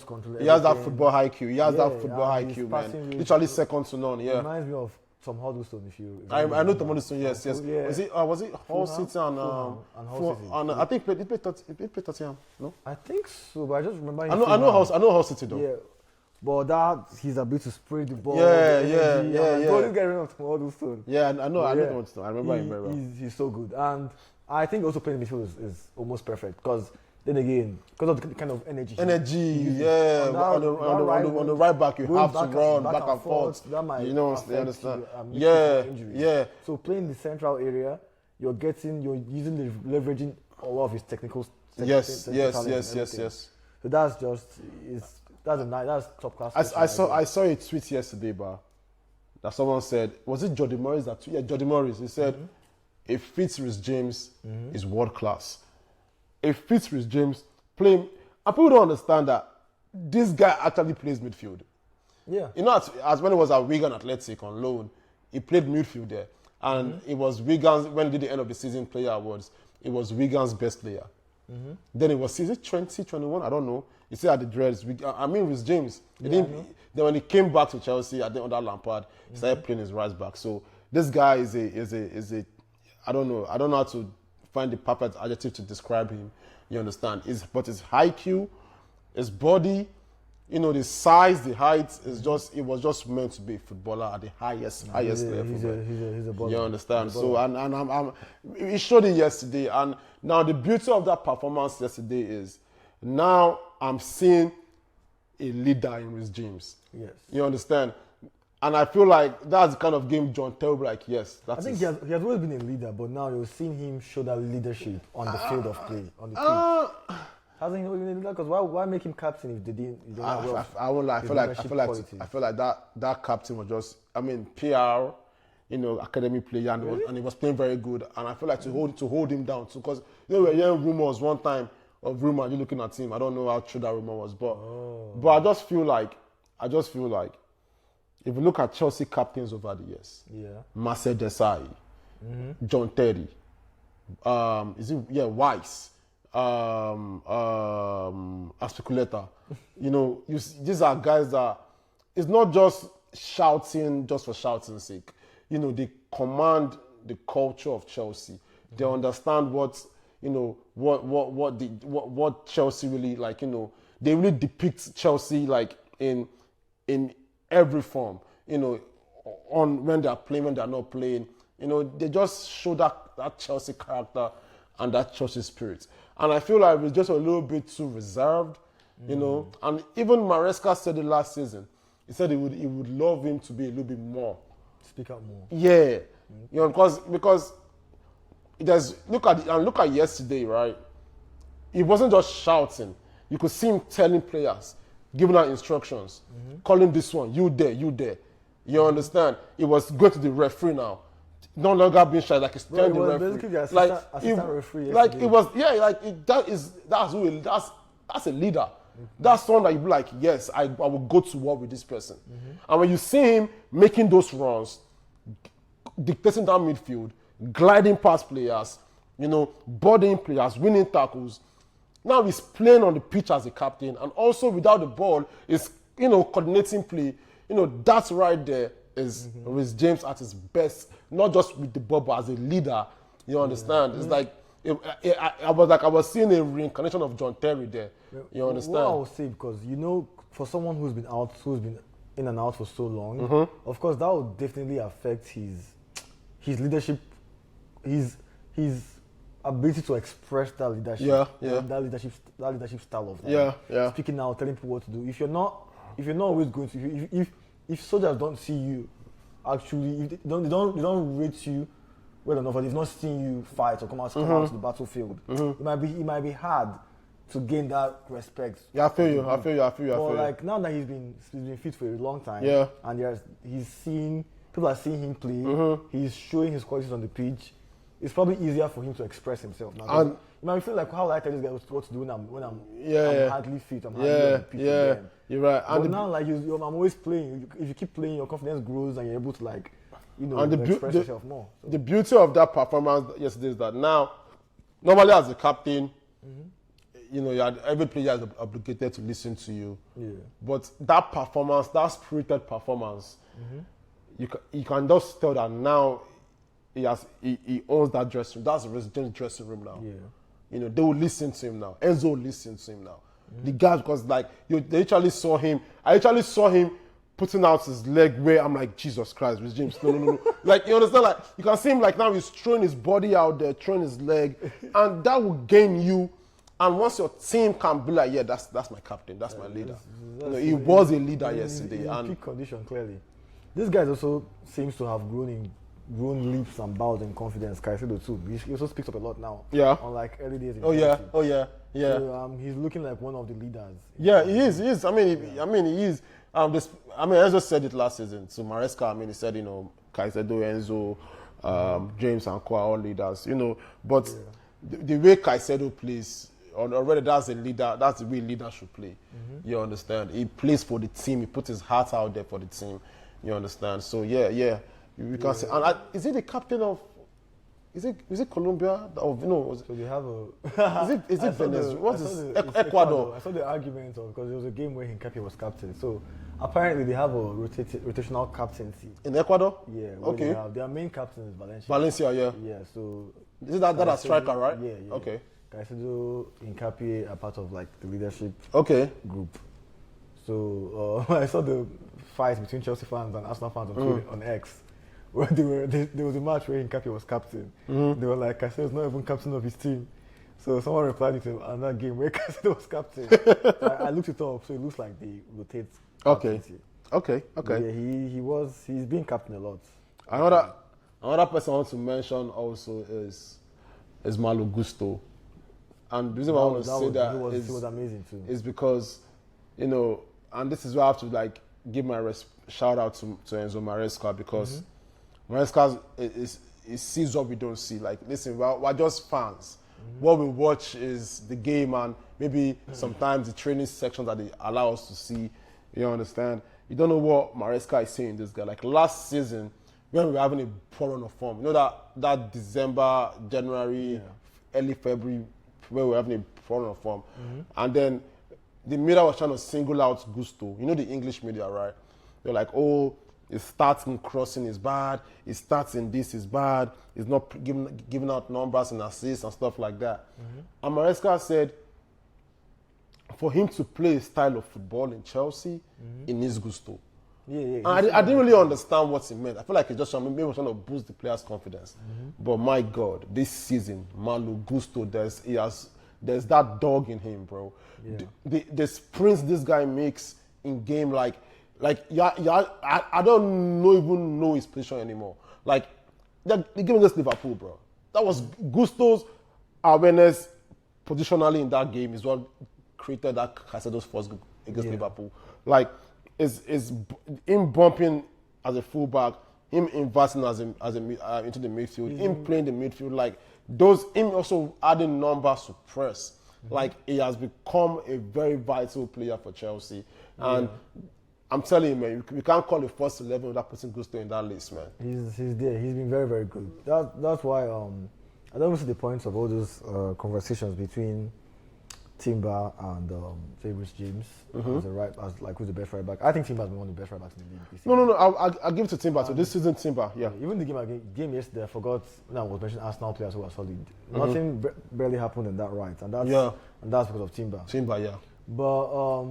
control, he has that football IQ. He has that football IQ, man. Literally second to none. Yeah, reminds me of Tom Huddlestone. If I know Tom Huddlestone. Yes. Yeah. Was it Hull City and Hull City? I think he played Tottenham. No, I think so, but I just remember. I know Hull City though. Yeah. But that his ability to spray the ball, yeah. Don't get rid of Huddlestone. Yeah, I know. I remember him very well. He's so good, and I think also playing midfield is almost perfect because then again, because of the kind of energy. On the right back, you have to run back and forth. That might understand. Yeah. So playing the central area, you're leveraging a lot of his technical. Yes. So that's top class. I saw a tweet yesterday, that someone said, was it Jody Morris that? Yeah, Jody Morris. He said, if fit Reece James is world class. If fit Reece James playing, and people don't understand that this guy actually plays midfield. Yeah. As when he was at Wigan Athletic on loan, he played midfield there, and it was Wigan's when he did the end of the season player awards. It was Wigan's best player. Then it was season 2021. I don't know. He said at the Dreads. Reece James. Then when he came back to Chelsea, I think under Lampard, he started playing his right back. So this guy is a. I don't know how to find the perfect adjective to describe him. You understand? But his IQ, his body, the size, the height it was just meant to be a footballer at the highest level. He's a baller. You understand? So and he showed it yesterday. And now the beauty of that performance yesterday is now I'm seeing a leader in Reece James. Yes. You understand? And I feel like that's the kind of game John Terry like, yes. I think he has always been a leader, but now you're seeing him show that leadership on the field of play, on the pitch. Hasn't he always been a leader? Because why make him captain if they didn't? I won't lie. I feel like that captain was just, PR, academy player, and he was playing very good. And I feel like to hold him down too, because we were hearing rumors one time of rumor. You looking at him, I don't know how true that rumor was, but I just feel like. If you look at Chelsea captains over the years, Marcel Desailly, John Terry, Weiss, Aspiculeta, these are guys that it's not just shouting just for shouting's sake. You know, they command the culture of Chelsea. They understand what, you know, what Chelsea really, like, you know, they really depict Chelsea like in every form, you know, on when they are playing, when they are not playing. You know, they just show that Chelsea character and that Chelsea spirit. And I feel like we're just a little bit too reserved, you know. And even Maresca said it last season. He said he would love him to be a little bit more. Speak up more. Yeah. You know, because look at yesterday, right? He wasn't just shouting. You could see him telling players, giving out instructions, calling this one, you there, you there. You understand? He was going to the referee now. No longer being shy, like he's telling the referee. Basically the assistant referee. Like it was, yeah, like that's a leader. That's someone that you be like, yes, I will go to war with this person. And when you see him making those runs, dictating down midfield, gliding past players, you know, bodying players, winning tackles. Now he's playing on the pitch as a captain, and also without the ball, is, you know, coordinating play. You know, that's right there is Reece James at his best, not just with the ball, but as a leader. You understand? It's like I was seeing a reincarnation of John Terry there. You understand? What I would say, because, you know, for someone who's been in and out for so long, of course that would definitely affect his leadership, his ability to express that leadership, that leadership style of speaking out, telling people what to do. If you're not always going to, if soldiers don't see you, actually, if they don't rate you well enough, or they've not seen you fight or come out to the battlefield, it might be hard to gain that respect. Yeah, I feel you. But like now that he's been fit for a long time, and people are seeing him play, he's showing his qualities on the pitch. It's probably easier for him to express himself now. You might feel like, how will I tell this guy what to do when I'm hardly fit, I'm hardly on the pitch again. You're right. But now, like, I'm always playing. If you keep playing, your confidence grows and you're able to, like, you know, express yourself more. So. The beauty of that performance yesterday is that now, normally as a captain, you know, every player is obligated to listen to you. Yeah. But that performance, that spirited performance, you can just tell that now he owns that dressing room. That's the resident dressing room now. Yeah. You know, they will listen to him now. Enzo will listen to him now. The guys, because like they actually saw him. I actually saw him putting out his leg where I'm like, Jesus Christ, Reece James, no. Like, you understand? Like, you can see him like now he's throwing his body out there, throwing his leg, and that will gain you. And once your team can be like, yeah, that's my captain, that's my leader. He was a leader yesterday. In peak condition, clearly. This guy also seems to have grown leaps and bounds in confidence. Caicedo too. He also speaks up a lot now. Yeah. Unlike early days in Chelsea. Oh yeah. So, he's looking like one of the leaders. Yeah, he is. I mean, he is. Enzo said it last season. So Maresca, he said, you know, Caicedo, Enzo, James and Kwa, all leaders. You know, but the way Caicedo plays, already that's a leader. That's the way leader should play. You understand? He plays for the team. He puts his heart out there for the team. You understand? So yeah. We can say, and is he the captain of? Is it Colombia? So they have a. Is it Venezuela? What is Ecuador? I saw the argument because there was a game where Hincapié was captain. So apparently they have a rotational captaincy in Ecuador. Yeah. Okay. Their main captain is Valencia. Valencia, yeah. Yeah. So is it that striker, right? Yeah. Okay. Caicedo, Hincapié are part of like the leadership. Group. So I saw the fight between Chelsea fans and Arsenal fans on X. Where there was a match where Hincapié was captain. They were like, Caicedo's not even captain of his team. So someone replied to another game where Caicedo was captain. So I looked it up, so it looks like they rotate. Okay. Yeah, he's been captain a lot. Another person I want to mention also is Malo Gusto. And the reason why I want to say that he was amazing too. Is because, you know, and this is where I have to like give my shout out to Enzo Maresca, because Maresca he sees what we don't see. Like, listen, we're just fans. What we watch is the game and maybe sometimes the training sections that they allow us to see. You understand? You don't know what Maresca is saying, this guy. Like last season, when we were having a poor run of form, you know that December, January, early February, where we were having a poor run of form. And then the media was trying to single out Gusto. You know the English media, right? They're like, oh, it starts in crossing is bad. It starts in this is bad. It's not giving out numbers and assists and stuff like that. And Maresca said, for him to play a style of football in Chelsea, it needs gusto. And I didn't really understand what he meant. I feel like he's just trying to boost the players' confidence. But my God, this season, Malo Gusto, there's that dog in him, bro. The sprints this guy makes in game, I don't even know his position anymore. Like, the game against Liverpool, bro. That was Gusto's awareness positionally in that game is what created that Caicedo's first goal against Liverpool. Like, is him bumping as a fullback, him inverting into the midfield, him playing the midfield, like him also adding numbers to press. Like, he has become a very vital player for Chelsea. And I'm telling you, man, we can't call the first 11 without putting Gusto in that list, man. He's there. He's been very, very good. That's why I don't see the points of all those conversations between Timber and Reece James who's the best right back. I think Timber's been one of the best right backs in the league. No. I'll give it to Timber. So this season, Timber, yeah. Even the game yesterday, I forgot when I was mentioning Arsenal players who were solid. Nothing barely happened in that right, and that's because of Timber. Timber, yeah. But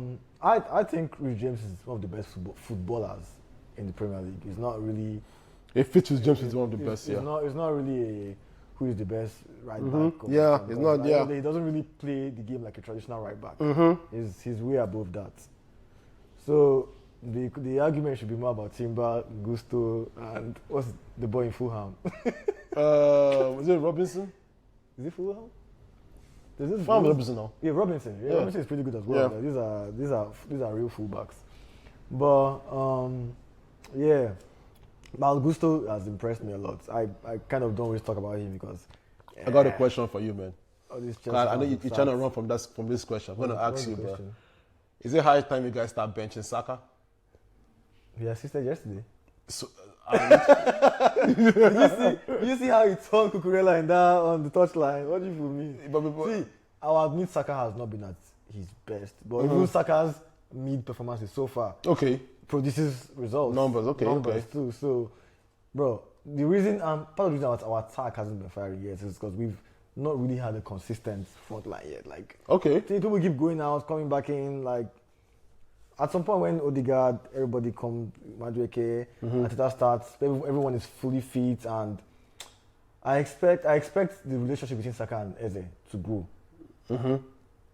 I think Reece James is one of the best footballers in the Premier League. He's not really. It fits with James is one of the best. It's not really who is the best right back. Yeah, it's not. Yeah, he doesn't really play the game like a traditional right back. He's way above that. So the argument should be more about Timber, Gusto, and what's the boy in Fulham? Was it Robinson? Is it Fulham? Robinson now. Yeah, Robinson. Yeah, Robinson is pretty good as well. Yeah. These are real fullbacks. But Mal Gusto has impressed me a lot. I kind of don't always talk about him because I got a question for you, man. I know you're trying to run from this question. I'm going to ask you, bro. Is it high time you guys start benching Saka? He assisted yesterday. So, you see how he turned Cucurella on the touchline? What do you mean? See, I'll admit Saka has not been at his best, but even Saka's mid performances so far produces results. Numbers too. So, bro, part of the reason our attack hasn't been firing yet is because we've not really had a consistent front line yet. Like, people keep going out, coming back in. Like, at some point when Odegaard, everybody come, Madueke, Arteta starts, everyone is fully fit, and I expect the relationship between Saka and Eze to grow.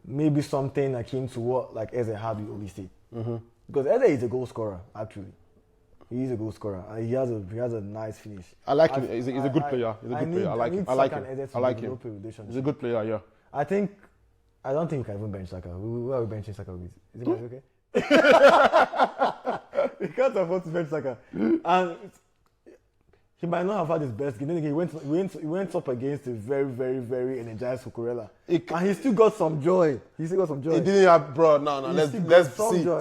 Maybe something akin to what like Eze had with Olise. Because Eze is a goal scorer, actually. He is a goal scorer, and he has a nice finish. I like him. He's a good player. He's a good player. I like him. He's a good player. Yeah. I don't think we can even bench Saka. Who are we benching Saka with? Is it okay? We can't afford to bench Saka, and he might not have had his best game. Then again, he went up against a very, very, very energized Cucurella, and he still got some joy. He didn't have, bro. No. Let's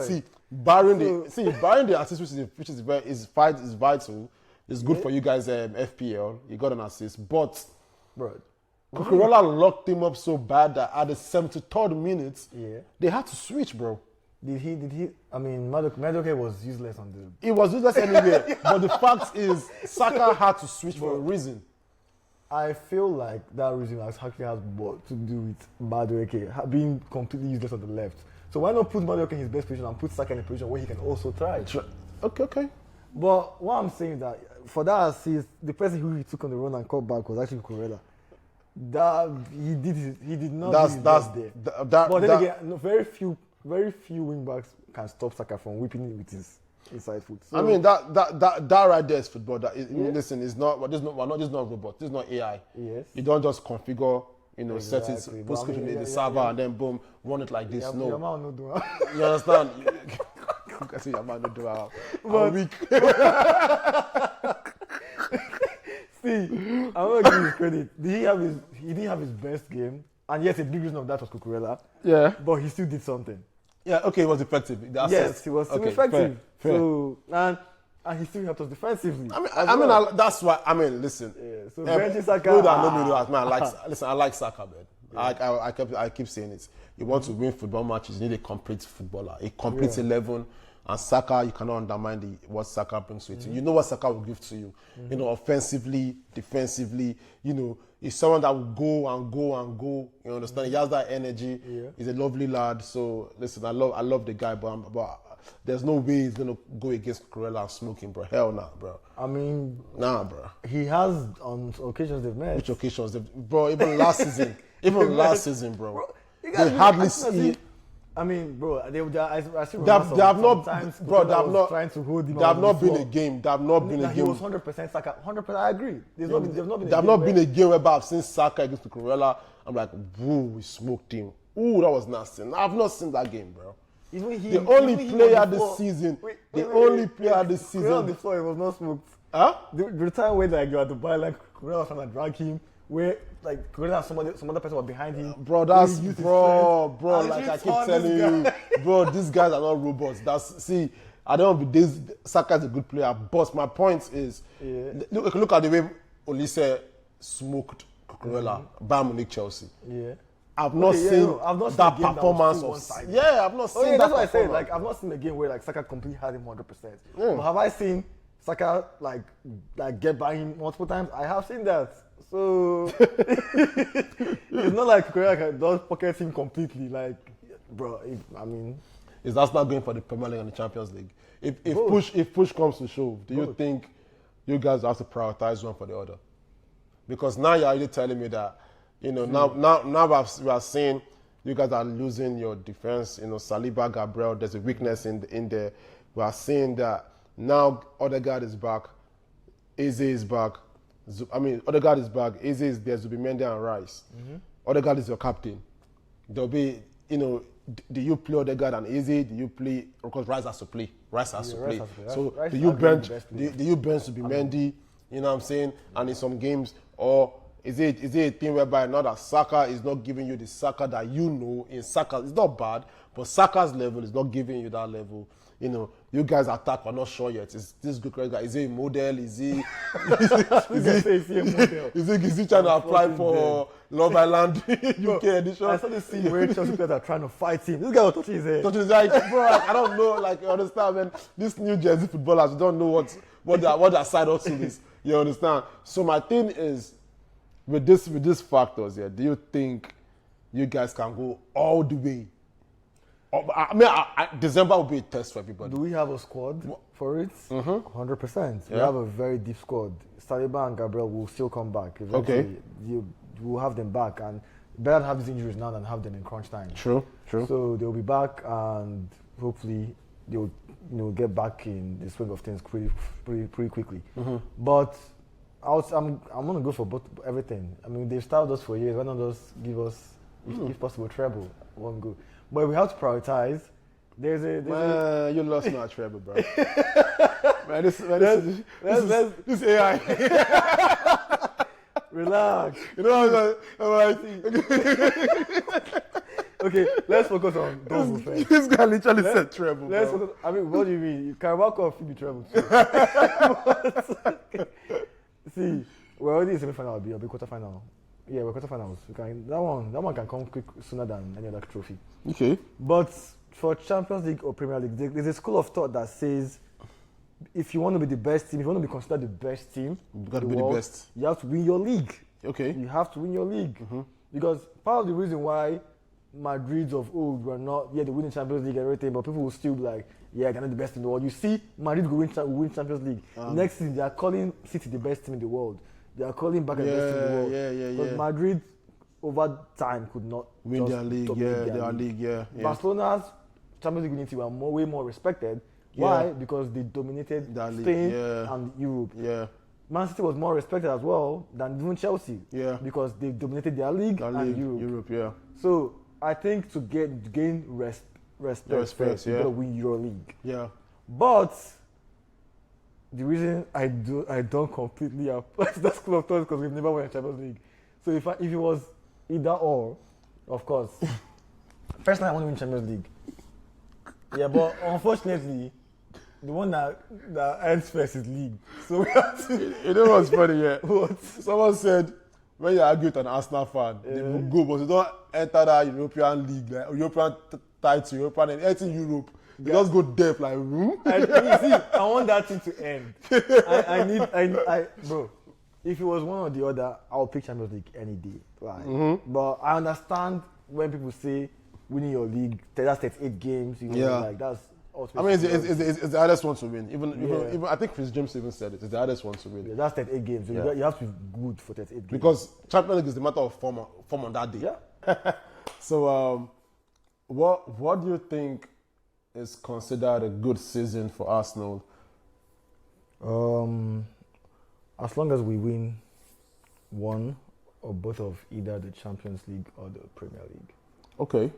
see. Barring the assist, which is vital. It's good for you guys. FPL, you got an assist, but bro, Cucurella locked him up so bad that at the 73rd minute, they had to switch, bro. Did he? I mean, Madueke was useless on the. It was useless anyway. But the fact is, Saka had to switch for a reason. I feel like that reason actually has more to do with Madueke being completely useless on the left. So why not put Madueke in his best position and put Saka in a position where he can also try? Okay. But what I'm saying is that for that assist, the person who he took on the run and cut back was actually Cucurella. That he did not do his best there. But then again, very few wing backs can stop Saka from whipping it with his inside foot. So, I mean that right there is football. Listen, it's not. This is not robot. This is not AI. Yes. You don't just configure, settings, put script in the server, and then boom, run it like this. No. Your man no do. You understand? I see your man no do. I'm weak. See, I'm gonna give him credit. He didn't have his best game, and yes, a big reason of that was Cucurella. Yeah. But he still did something. Yeah, okay, it was effective. Yes, he was still effective. Fair. So, and he still helped us defensively. That's why. Listen. Yeah, so benching Saka. I like Saka, man. Yeah. I keep saying it. You want to win football matches, you need a complete footballer, a complete 11 And Saka, you cannot undermine what Saka brings to it. You know what Saka will give to you. You know, offensively, defensively. You know, he's someone that will go and go and go. You understand? He has that energy. Yeah. He's a lovely lad. So listen, I love the guy, but there's no way he's gonna go against Cucurella and smoke him, bro. Hell nah, bro. I mean, nah, bro. He has on occasions they've met. Which occasions, bro? Even last season, bro. They hardly see. I mean, bro, I see they have not, bro. They have not trying to hold him. They have not been a game. They have not been a game. He was 100% Saka. 100%. I agree. There have not been a game where I've seen Saka against Cucurella. I'm like, whoa, we smoked him. Ooh, that was nasty. I've not seen that game, bro. The only player this season. The only player this season. Before he was not smoked. Huh? The time where like you had to buy like Cucurella was trying to drag him. Where like Cucurella and some other person was behind him. Bro, that's bro. Like I keep telling you, bro, these guys are not robots. I don't know. This Saka is a good player, but my point is, look at the way Olise smoked Cucurella, Bayern Munich, Chelsea. Yeah. I've not seen that performance of. Yeah, I've not seen that. That's what I said. Like I've not seen a game where like Saka completely had him 100%. But have I seen Saka like get by him multiple times? I have seen that. So it's not like Cucurella does pocket him completely. Like, bro, is that not going for the Premier League and the Champions League? If push comes to shove, do you think you guys have to prioritize one for the other? Because now you're already telling me that, you know, now we are seeing you guys are losing your defense. You know, Saliba, Gabriel, there's a weakness in there. We are seeing that now Odegaard is back, Eze is back. Odegaard is back. Eze is there. Zubimendi and Rice. Odegaard is your captain. There'll be, you know, do you play Odegaard and Eze? Do you play, because Rice has to play. So do you bench Zubimendi? You know what I'm saying? And in some games, or is it a thing whereby now that Saka is not giving you the Saka that you know in Saka? It's not bad, but Saka's level is not giving you that level. You know, you guys attack, we're not sure yet. Is this good guy? Is he a model? Is he trying to apply for Love Island UK edition? I saw this scene where Chelsea players are trying to fight him. This guy was touching his head. Bro, I don't know, you understand, man. These New Jersey footballers, you don't know what their side hustle is. You understand? So my thing is, with these factors here, do you think you guys can go all the way? December will be a test for everybody. Do we have a squad for it? 100%. We have a very deep squad. Saliba and Gabriel will still come back. Eventually. Okay. You will have them back, and better to have these injuries now than have them in crunch time. True. So they'll be back, and hopefully they'll get back in the swing of things pretty quickly. But I'm gonna go for everything. I mean, they've started us for years. Why not just give us, if possible, treble one go? But we have to prioritize. You lost my treble, bro. Man, this AI. Relax. You know what Okay, let's focus on double first. This guy literally said treble. What do you mean? Carabao Cup should be treble too. See, we're already in semi-final. I'll be quarter-final. Yeah, we're quarterfinals. That one can come quick sooner than any other trophy. Okay. But for Champions League or Premier League, there's a school of thought that says if you want to be the best team, if you want to be considered the best team, you've got to be the best. You have to win your league. Okay. You have to win your league. Because part of the reason why Madrid's we're not, they win the Champions League and everything, but people will still be like, yeah, they're not the best in the world. You see, Madrid will win Champions League. Next season, they are calling City the best team in the world. They are calling back the best team in the world. Because Madrid, over time, could not win their league. Their league. Barcelona's Champions League unity were way more respected. Why? Because they dominated Spain and Europe. Yeah. Man City was more respected as well than even Chelsea. Yeah. Because they dominated their league and Europe. So I think to gain respect, you gotta win your league. Yeah. But the reason I don't completely apply to that school of thought is because we've never won a Champions League. So if it was either or, of course. Personally, I want to win Champions League. Yeah, but unfortunately, the one that ends first is league. So we have to. You know what's funny? Yeah. What? Someone said when you argue with an Arsenal fan, they will go, but you don't enter that European league, like European title, European anything Europe. You just go deaf like. I want that thing to end. Bro. If it was one or the other, I'll pick Champions League any day. Like, but I understand when people say winning your league, that's 38 games. You know, like that's. I mean, it's the hardest one to win. Even I think Reece James even said it. It's the hardest one to win. Yeah, that's 38 games. So you have to be good for 38 games. Because Champions League is the matter of form on that day. Yeah. So, what do you think is considered a good season for Arsenal? As long as we win one or both of either the Champions League or the Premier League. Okay.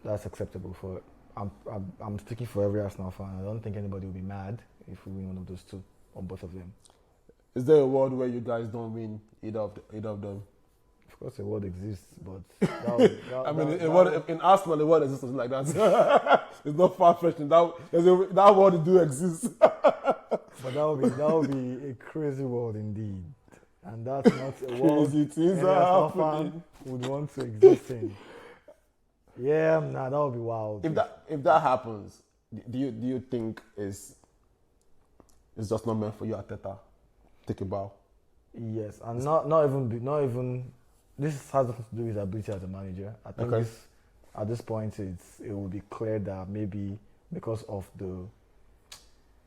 That's acceptable for. I'm speaking for every Arsenal fan. I don't think anybody will be mad if we win one of those two or both of them. Is there a world where you guys don't win either of them? Of course, a world exists, but in Arsenal, the world exists like that. It's not far-fetched. That world do exist. But that would be a crazy world indeed, and that's not a world crazy things any Arsenal fan would want to exist in. Yeah, that would be wild. If that happens, do you think it's just not meant for you, Arteta? Take a bow. Yes, and not even. This has nothing to do with ability as a manager. I think at this point it will be clear that maybe because of the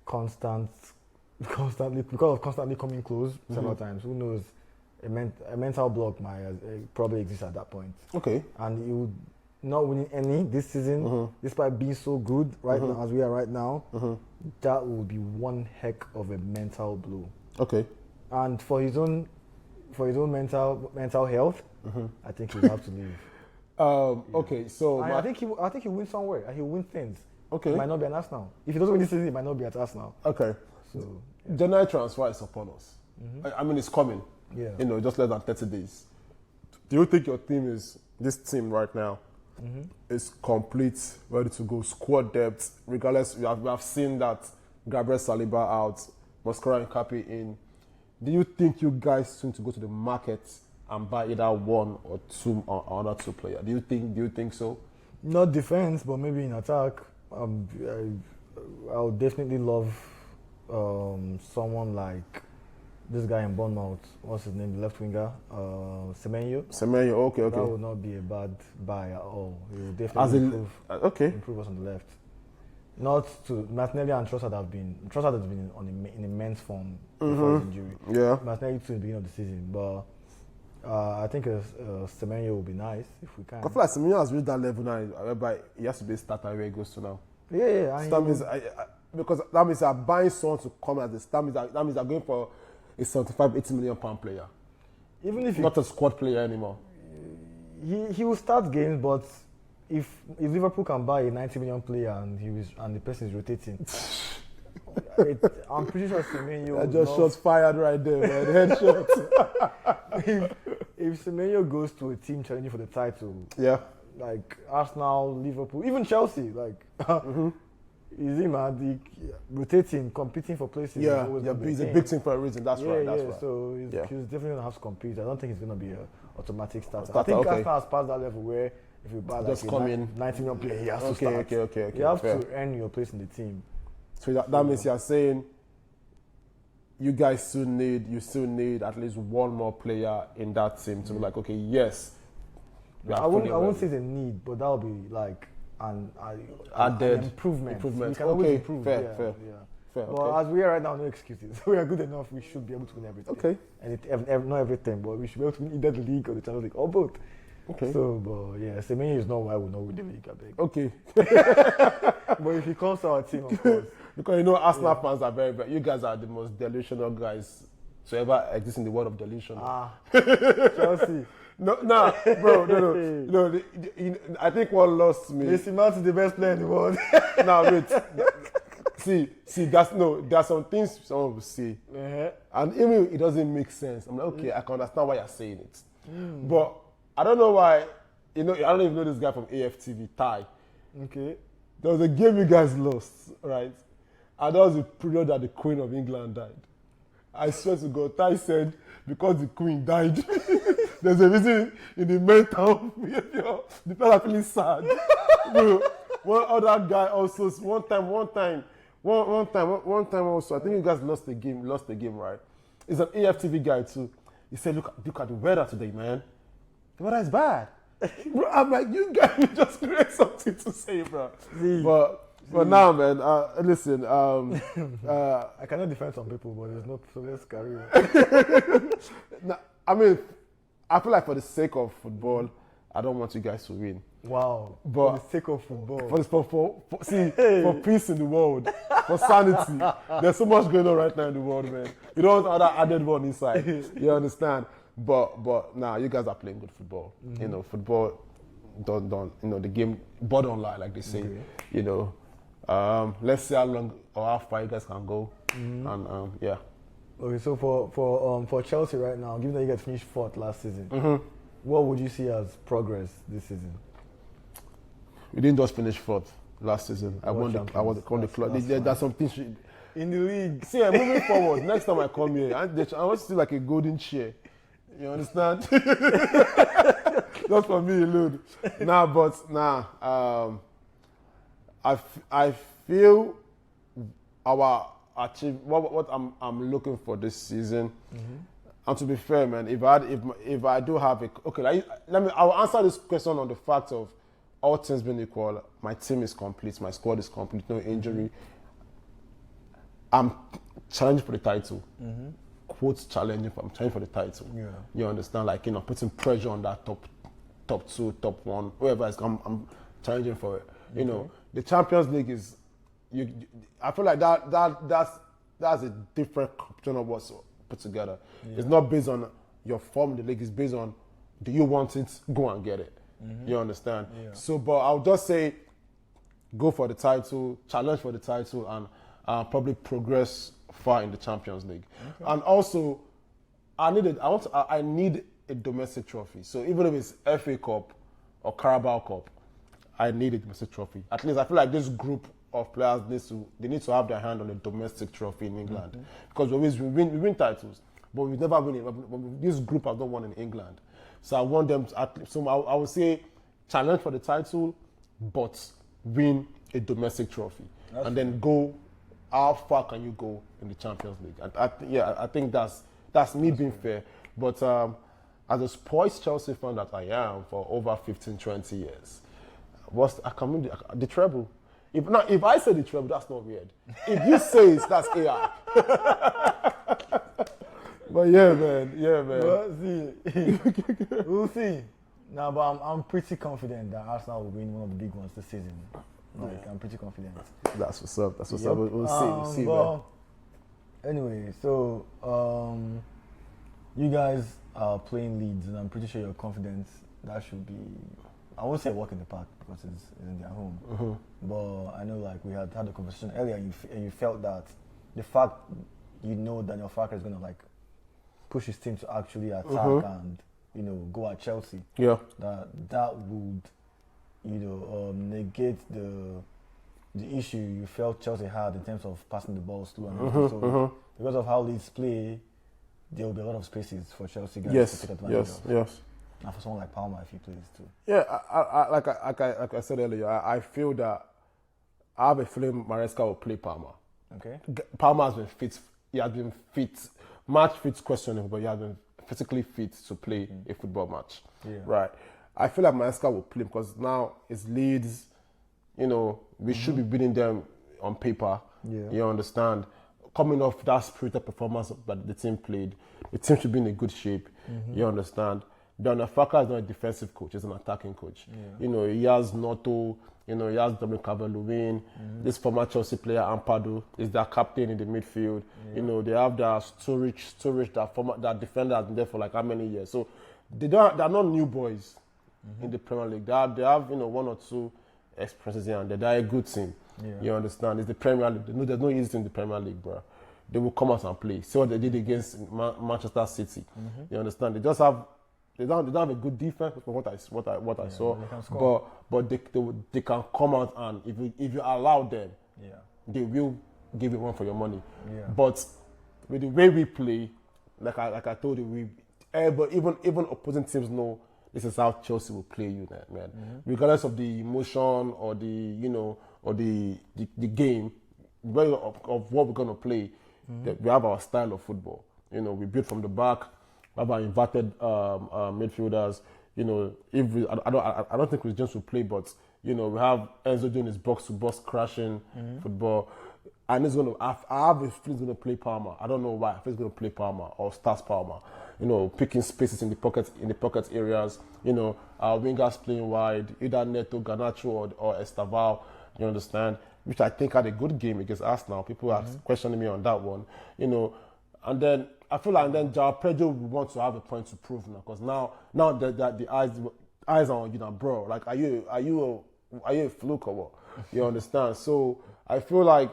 constantly coming close several times. Who knows? A mental block might probably exist at that point. Okay. And he would not winning any this season, despite being so good now as we are right now. That will be one heck of a mental blow. Okay. And for his own mental health, I think he'll have to leave. Okay, so I think he'll win somewhere and he'll win things. Okay. He might not be at Arsenal. If he doesn't win this season, he might not be at Arsenal. Okay. So January transfer is upon us. I mean, it's coming. Yeah. Just less than 30 days. Do you think this team right now is complete, ready to go, squad depth, regardless? We have seen that Gabriel Saliba out, Maresca and Kapi in. Do you think you guys soon to go to the market and buy either one or two or another two players? Do you think so? Not defense, but maybe in attack. I would definitely love someone like this guy in Bournemouth. What's his name? The left winger, Semenyo. Semenyo, okay. That would not be a bad buy at all. He will definitely improve us on the left. Not to Martinelli and Trossard has been in immense form before his injury. Yeah. Martinelli too in the beginning of the season, but I think Semenyo will be nice if we can. I feel like Semenyo has reached that level now, whereby he has to be a starter where he goes to now. Yeah. So that means because that means I'm buying someone to come as a. That means I'm going for a 75-80 million pound player. Even if not a squad player anymore. He will start games, but if Liverpool can buy a 90 million player and the person is rotating, I'm pretty sure Semenyo. I just shots fired right there, man. Headshot. if Semenyo goes to a team challenging for the title, like Arsenal, Liverpool, even Chelsea, like is him rotating, competing for places? He's a big thing for a reason. That's right. So he's definitely gonna have to compete. I don't think he's gonna be an automatic starter. I think Arsenal has passed that level where if you buy like a 90 million player, he has to start. Okay. You have to earn your place in the team. So that means you're saying you guys still need at least one more player in that team to be like, okay, yes. I won't say it's a need, but that would be like an improvement. We can always improve. Fair. But as we are right now, no excuses. We are good enough. We should be able to win everything. Okay. And not everything, but we should be able to win either the league or the Champions League or both. Okay. So, but yeah, Semenyo is not why we know win the league, I beg. Okay. But if he comes to our team, of course. Because Arsenal fans are very, very. You guys are the most delusional guys to ever exist in the world of delusion. Chelsea. No, bro, no. I think what lost me. Mason Mount is the best player in the world. Wait. See, there are some things someone will say, and even it doesn't make sense. I'm like, okay, I can understand why you're saying it, but I don't know why. I don't even know this guy from AFTV, Ty. Okay. There was a game you guys lost, right? And that was the period that the Queen of England died. I swear to God, Ty said because the Queen died, there's a reason in the mental behavior. The people are feeling sad. Bro, one other guy also, one time also, I think you guys lost the game, right? It's an AFTV guy too. He said, look at the weather today, man. The weather is bad. Bro, I'm like, you guys just create something to say, bro. But now, man, listen. I cannot defend some people, but there's no, so let's carry on. Now, I mean, I feel like for the sake of football, I don't want you guys to win. Wow. But for the sake of football. For peace in the world, for sanity. There's so much going on right now in the world, man. You don't want that added one inside. You understand? But now you guys are playing good football. Mm-hmm. You know, football don't the game bottom line, like they say. Okay. You know. Let's see how long or how far you guys can go. Mm-hmm. And yeah. Okay, so for Chelsea right now, given that you guys finished 4th last season, mm-hmm. what would you see as progress this season? We didn't just finish 4th last season. I won the club. There's some things in the league. See, I'm moving forward. Next time I come here, I want to see like a golden chair. You understand? Not for me alone. I feel our achieve what I'm looking for this season. Mm-hmm. And to be fair, man, if I do have I'll answer this question on the fact of all things being equal, my team is complete, my squad is complete, no injury. I'm challenging for the title. Mm-hmm. Quotes challenging, I'm challenging for the title. Yeah. You understand? Like, you know, putting pressure on that top 2, top 1, whoever is, I'm challenging for it. Mm-hmm. You know, the Champions League is, I feel like that's a different competition of what's put together. Yeah. It's not based on your form in the league, it's based on, do you want it? Go and get it. Mm-hmm. You understand? Yeah. So, but I'll just say, go for the title, challenge for the title, and probably progress far in the Champions League. Okay. And also, I need a domestic trophy. So even if it's FA Cup or Carabao Cup, I need a domestic trophy. At least I feel like this group of players need to have their hand on a domestic trophy in England. Mm-hmm. Because we win titles, but we never win it. This group has not won in England. So I want them to, I would say, challenge for the title, but win a domestic trophy. That's and then go, how far can you go in the Champions League? And I think that's me being fair. But as a sports Chelsea fan that I am for over 15, 20 years, the treble. If I say the treble, that's not weird. If you say it, that's AI. But yeah, man. Well, we'll see. No, but I'm pretty confident that Arsenal will win one of the big ones this season. I'm pretty confident. That's what's up. We'll see. Well, anyway, so you guys are playing Leeds, and I'm pretty sure you're confident that should be, I won't say a walk in the park because it's in their home. Mm-hmm. But I know, like, we had a conversation earlier, and you felt that the fact Daniel Farke is going to, like, push his team to actually attack mm-hmm. and, go at Chelsea. Yeah. That would, negate the issue you felt Chelsea had in terms of passing the balls through. And mm-hmm. So mm-hmm. because of how Leeds play, there will be a lot of spaces for Chelsea guys to take advantage of. Yes. And for someone like Palmer, if he plays too. Yeah, like I said earlier, I feel that I have a feeling Maresca will play Palmer. Okay. Palmer has been fit. He has been fit. Match fit questionable, but he has been physically fit to play a football match. Yeah. Right. I feel like Maresca will play because now it's Leeds. We mm-hmm. should be beating them on paper. Yeah. You understand? Coming off that spirited performance that the team played, the team should be in a good shape. Mm-hmm. You understand? Daniel Farke is not a defensive coach; he's an attacking coach. Yeah. He has Noto. He has Dominic Calvert-Lewin. Mm-hmm. This former Chelsea player Ampadu is their captain in the midfield. Yeah. They have their Sturridge, that defender has been there for like how many years. So they're not new boys mm-hmm. in the Premier League. They have 1 or 2 experiences here and they're a good team. Yeah. You understand? It's the Premier League. There's no easy team in the Premier League, bro. They will come out and play. See what they did against Manchester City. Mm-hmm. You understand? They don't have a good defense from what I saw. But they can come out and if you allow them, they will give you one for your money. Yeah. But with the way we play, like I told you, even opposing teams know this is how Chelsea will play you, man. Regardless of the emotion or the game, of what we're gonna play. We have our style of football. We build from the back. We have our inverted midfielders. I don't think Reece James will play, but we have Enzo doing his box-to-box crashing football, and I have a feeling he's gonna play Palmer. I don't know why. I think he's gonna play Palmer or Stas Palmer. Picking spaces in the pocket areas. Our wingers playing wide, either Neto, Garnacho, or Estaval. You understand? Which I think had a good game against Arsenal. People are questioning me on that one. And then I feel like João Pedro would want to have a point to prove now, because now that the eyes are on you now, bro. Like, are you a fluke or what? You understand? So I feel like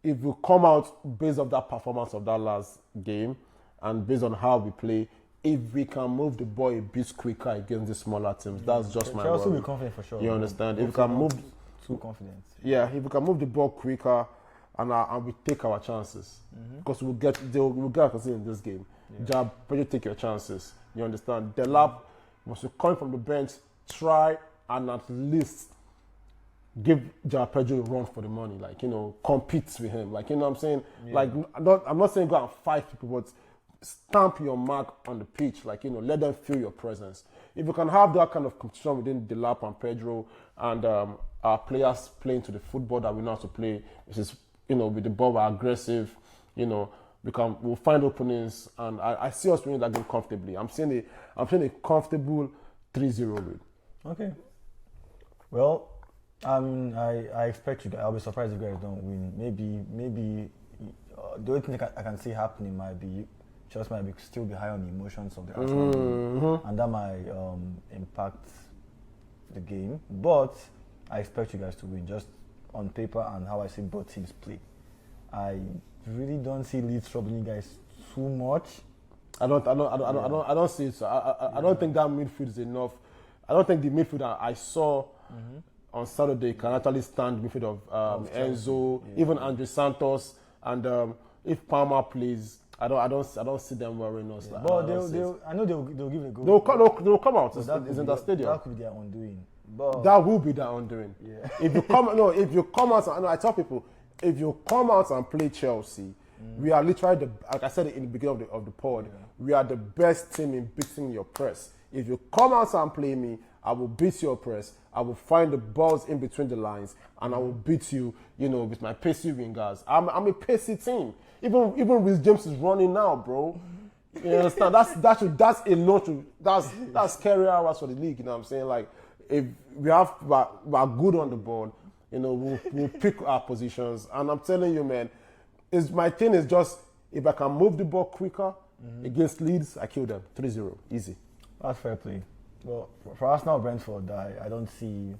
if we come out based on that performance of that last game and based on how we play, if we can move the ball a bit quicker against the smaller teams, that's just my Chelsea worry. will be confident for sure. You understand? If we can move too confident. Yeah, if we can move the ball quicker and we take our chances, because we'll get a concede in this game. João Pedro, take your chances. You understand? Delap must come from the bench, try and at least give João Pedro a run for the money. Like, compete with him. Like, what I'm saying? Yeah. Like, I'm not saying go and fight people, but stamp your mark on the pitch. Like, let them feel your presence. If you can have that kind of competition within Delap and Pedro and our players playing to the football that we know how to play, which is, with the ball, we're aggressive, we'll find openings, and I see us winning that game comfortably. I'm seeing a comfortable 3-0 lead. Okay. Well, I expect you guys. I'll be surprised if you guys don't win. Maybe the only thing I can see happening might be Chelsea might still be high on the emotions of the Arsenal game, and that might impact the game. But I expect you guys to win, just on paper and how I see both teams play. I really don't see Leeds troubling you guys too much. I don't see it. So I don't think that midfield is enough. I don't think the midfield that I saw on Saturday can actually stand the midfield of Enzo, even Andre Santos, and if Palmer plays, I don't see them worrying us. Yeah. But I know they'll give it a go. They'll come out. It's in the stadium. That could be their undoing. But that will be their undoing. Yeah. If you come out, I tell people, if you come out and play Chelsea, we are literally like I said in the beginning of the pod, we are the best team in beating your press. If you come out and play me, I will beat your press. I will find the balls in between the lines, and I will beat you. With my pacey wingers. I'm a pacey team. Even Reece James is running now, bro. You understand? That's a lot. That's carry hours for the league. You know what I'm saying? Like, if we're good on the ball, we'll pick our positions. And I'm telling you, man, my thing is just if I can move the ball quicker against Leeds, I kill them 3-0, easy. That's fair play. Well, for Arsenal Brentford, I don't see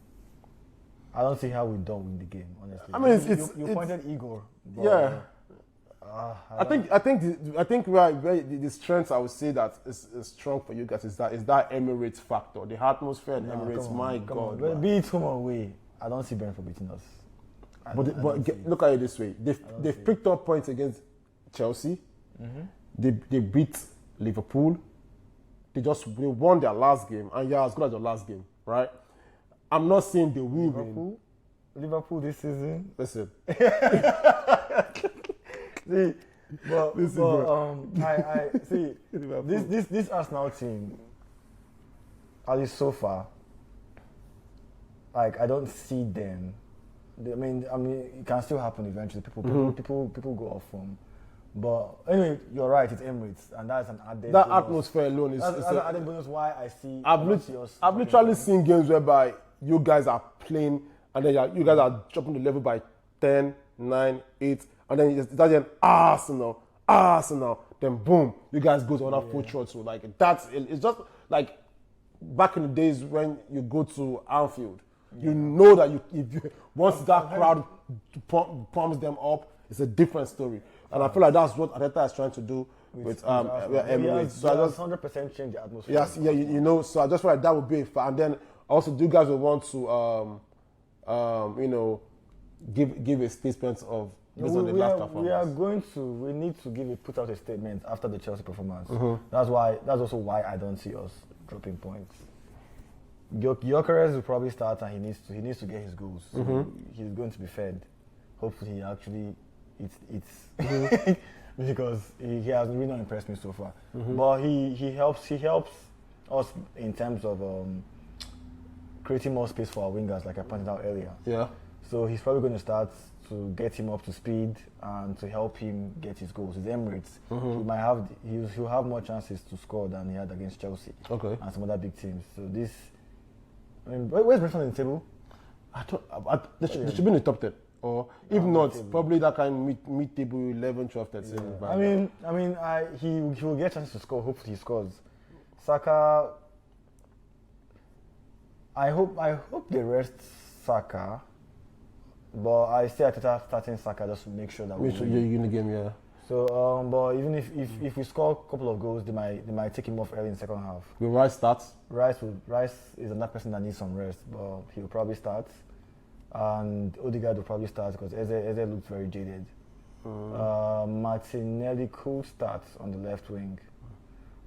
how we don't win the game. Honestly, I mean, you pointed Igor. Yeah. I think where the strengths I would say that is strong for you guys is that Emirates factor, the atmosphere in Emirates. My God, be it home or away, I don't see Brentford beating us. But look at it this way: they've picked up points against Chelsea. They beat Liverpool. They won their last game, and you're as good as your last game, right? I'm not saying they will win. Liverpool this season. Listen. See, I see this Arsenal team, at least so far. Like, I don't see them. I mean, it can still happen eventually. People go off form. But anyway, you're right. It's Emirates, and that's an added. That bonus. atmosphere alone is. That's an added bonus. Why I see. I've literally seen games whereby you guys are playing, and then you guys are dropping the level by 10, 9, 8, and then it's then Arsenal. Then boom, you guys go to another full throttle. Like it's just like back in the days when you go to Anfield. You know that once that crowd pumps them up, it's a different story. And I feel like that's what Arteta is trying to do with Emirates. So I just 100% change the atmosphere. Yes, yeah, so I just feel like that would be a and then also you guys will want to give a statement of based on the last performance. We need to put out a statement after the Chelsea performance. That's also why I don't see us dropping points. Gyökeres will probably start, and he needs to get his goals. So he's going to be fed. Hopefully, he actually it's because he has really not impressed me so far. But he helps us in terms of creating more space for our wingers, like I pointed out earlier. Yeah. So he's probably going to start to get him up to speed and to help him get his goals. His Emirates, he'll have more chances to score than he had against Chelsea and some other big teams. So this, I mean, where's Brentford in the table? They should be in the top 10. Or if not, probably that kind of mid-table 11, 12, 13. Yeah. He will get chances to score. Hopefully he scores. Saka, I hope they rest Saka, but I still Arteta starting Saka just to make sure that you're in the game, yeah. So, but even if we score a couple of goals, they might take him off early in the second half. Will Rice start? Rice is another person that needs some rest, but he'll probably start. And Odegaard will probably start because Eze looks very jaded. Martinelli could start on the left wing,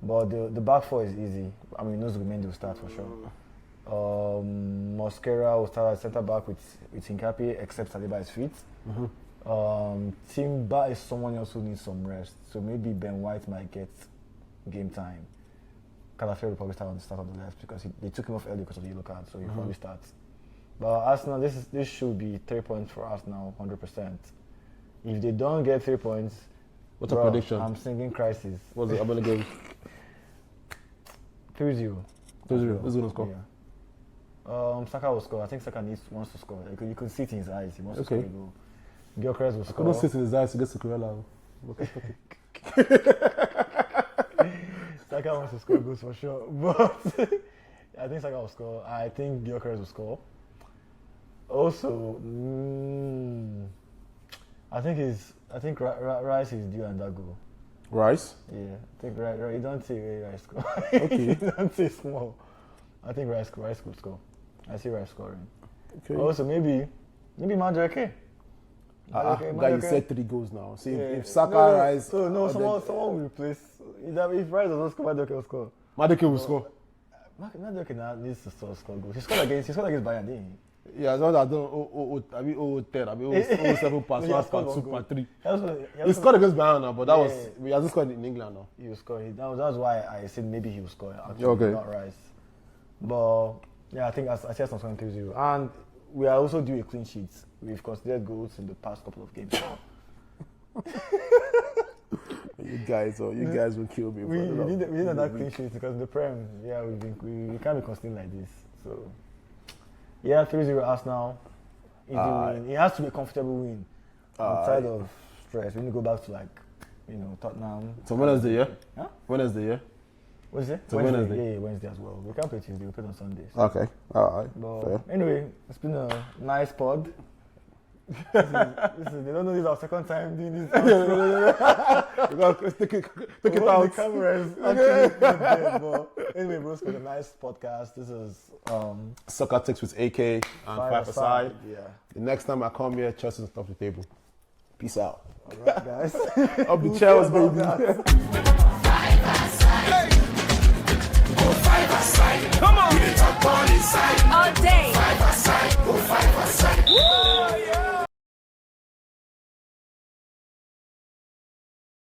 but the back four is easy. I mean, Zubimendi will start for sure. Mosquera will start at centre back with Hincapié, except Saliba is fit. Timber is someone else who needs some rest, so maybe Ben White might get game time. Calafell will probably start on the left because they took him off early because of the yellow card, so he'll probably start. But Arsenal, this should be 3 points for Arsenal, 100%. If they don't get 3 points, what's a prediction? I'm singing crisis. What's the Abel game? 3-0. 2-0. Who's going to score? Yeah. Saka will score. I think Saka wants to score. You can see it in his eyes. He wants to score a goal. Gyökeres will score. I couldn't see it in his eyes. He gets to Corella. Saka wants to score goals for sure. But I think Saka will score. I think Gyökeres will score. Also, I think Rice is due on that goal. Rice? Yeah, I think Rice. You don't see Rice score. Okay. You don't see small. I think Rice could score. I see Rice scoring. Okay. Also, maybe Maresca. That you said 3 goals now. See, if Saka, Rice... someone will replace... If Rice doesn't score, Maresca will score. Maresca will score. Maresca now needs to score goals. He scored against Bayern, didn't he? Yeah, as long as I don't 07 pass, 1 pass, 2 pass, 3. He scored against Bayern now, but he hasn't scored in England now. He will score. That's why I said maybe he will score, actually, not Rice. But, yeah, I think I see some scoring 3-0. And we are also due a clean sheet. We've considered goals in the past couple of games now. You guys will kill me. We need another clean sheet because in the Prem, we can't be constantly like this. So, yeah, 3-0 Arsenal. It has to be a comfortable win. Outside of stress, we need to go back to Tottenham. So Wednesday, yeah? Huh? Wednesday, yeah? What is it? So Wednesday. Yeah, Wednesday as well. We can't play Tuesday, we play on Sundays. Okay, alright. But anyway, it's been a nice pod. They don't know this is our second time doing this. Take it out. The cameras actually dead, but anyway, bros, for the nice podcast. This is Soccer Takes with AK and 5 Aside. Yeah. The next time I come here, Chelsea's off the table. Peace out. Alright, guys. Up the Chelsea, baby. 5 Aside.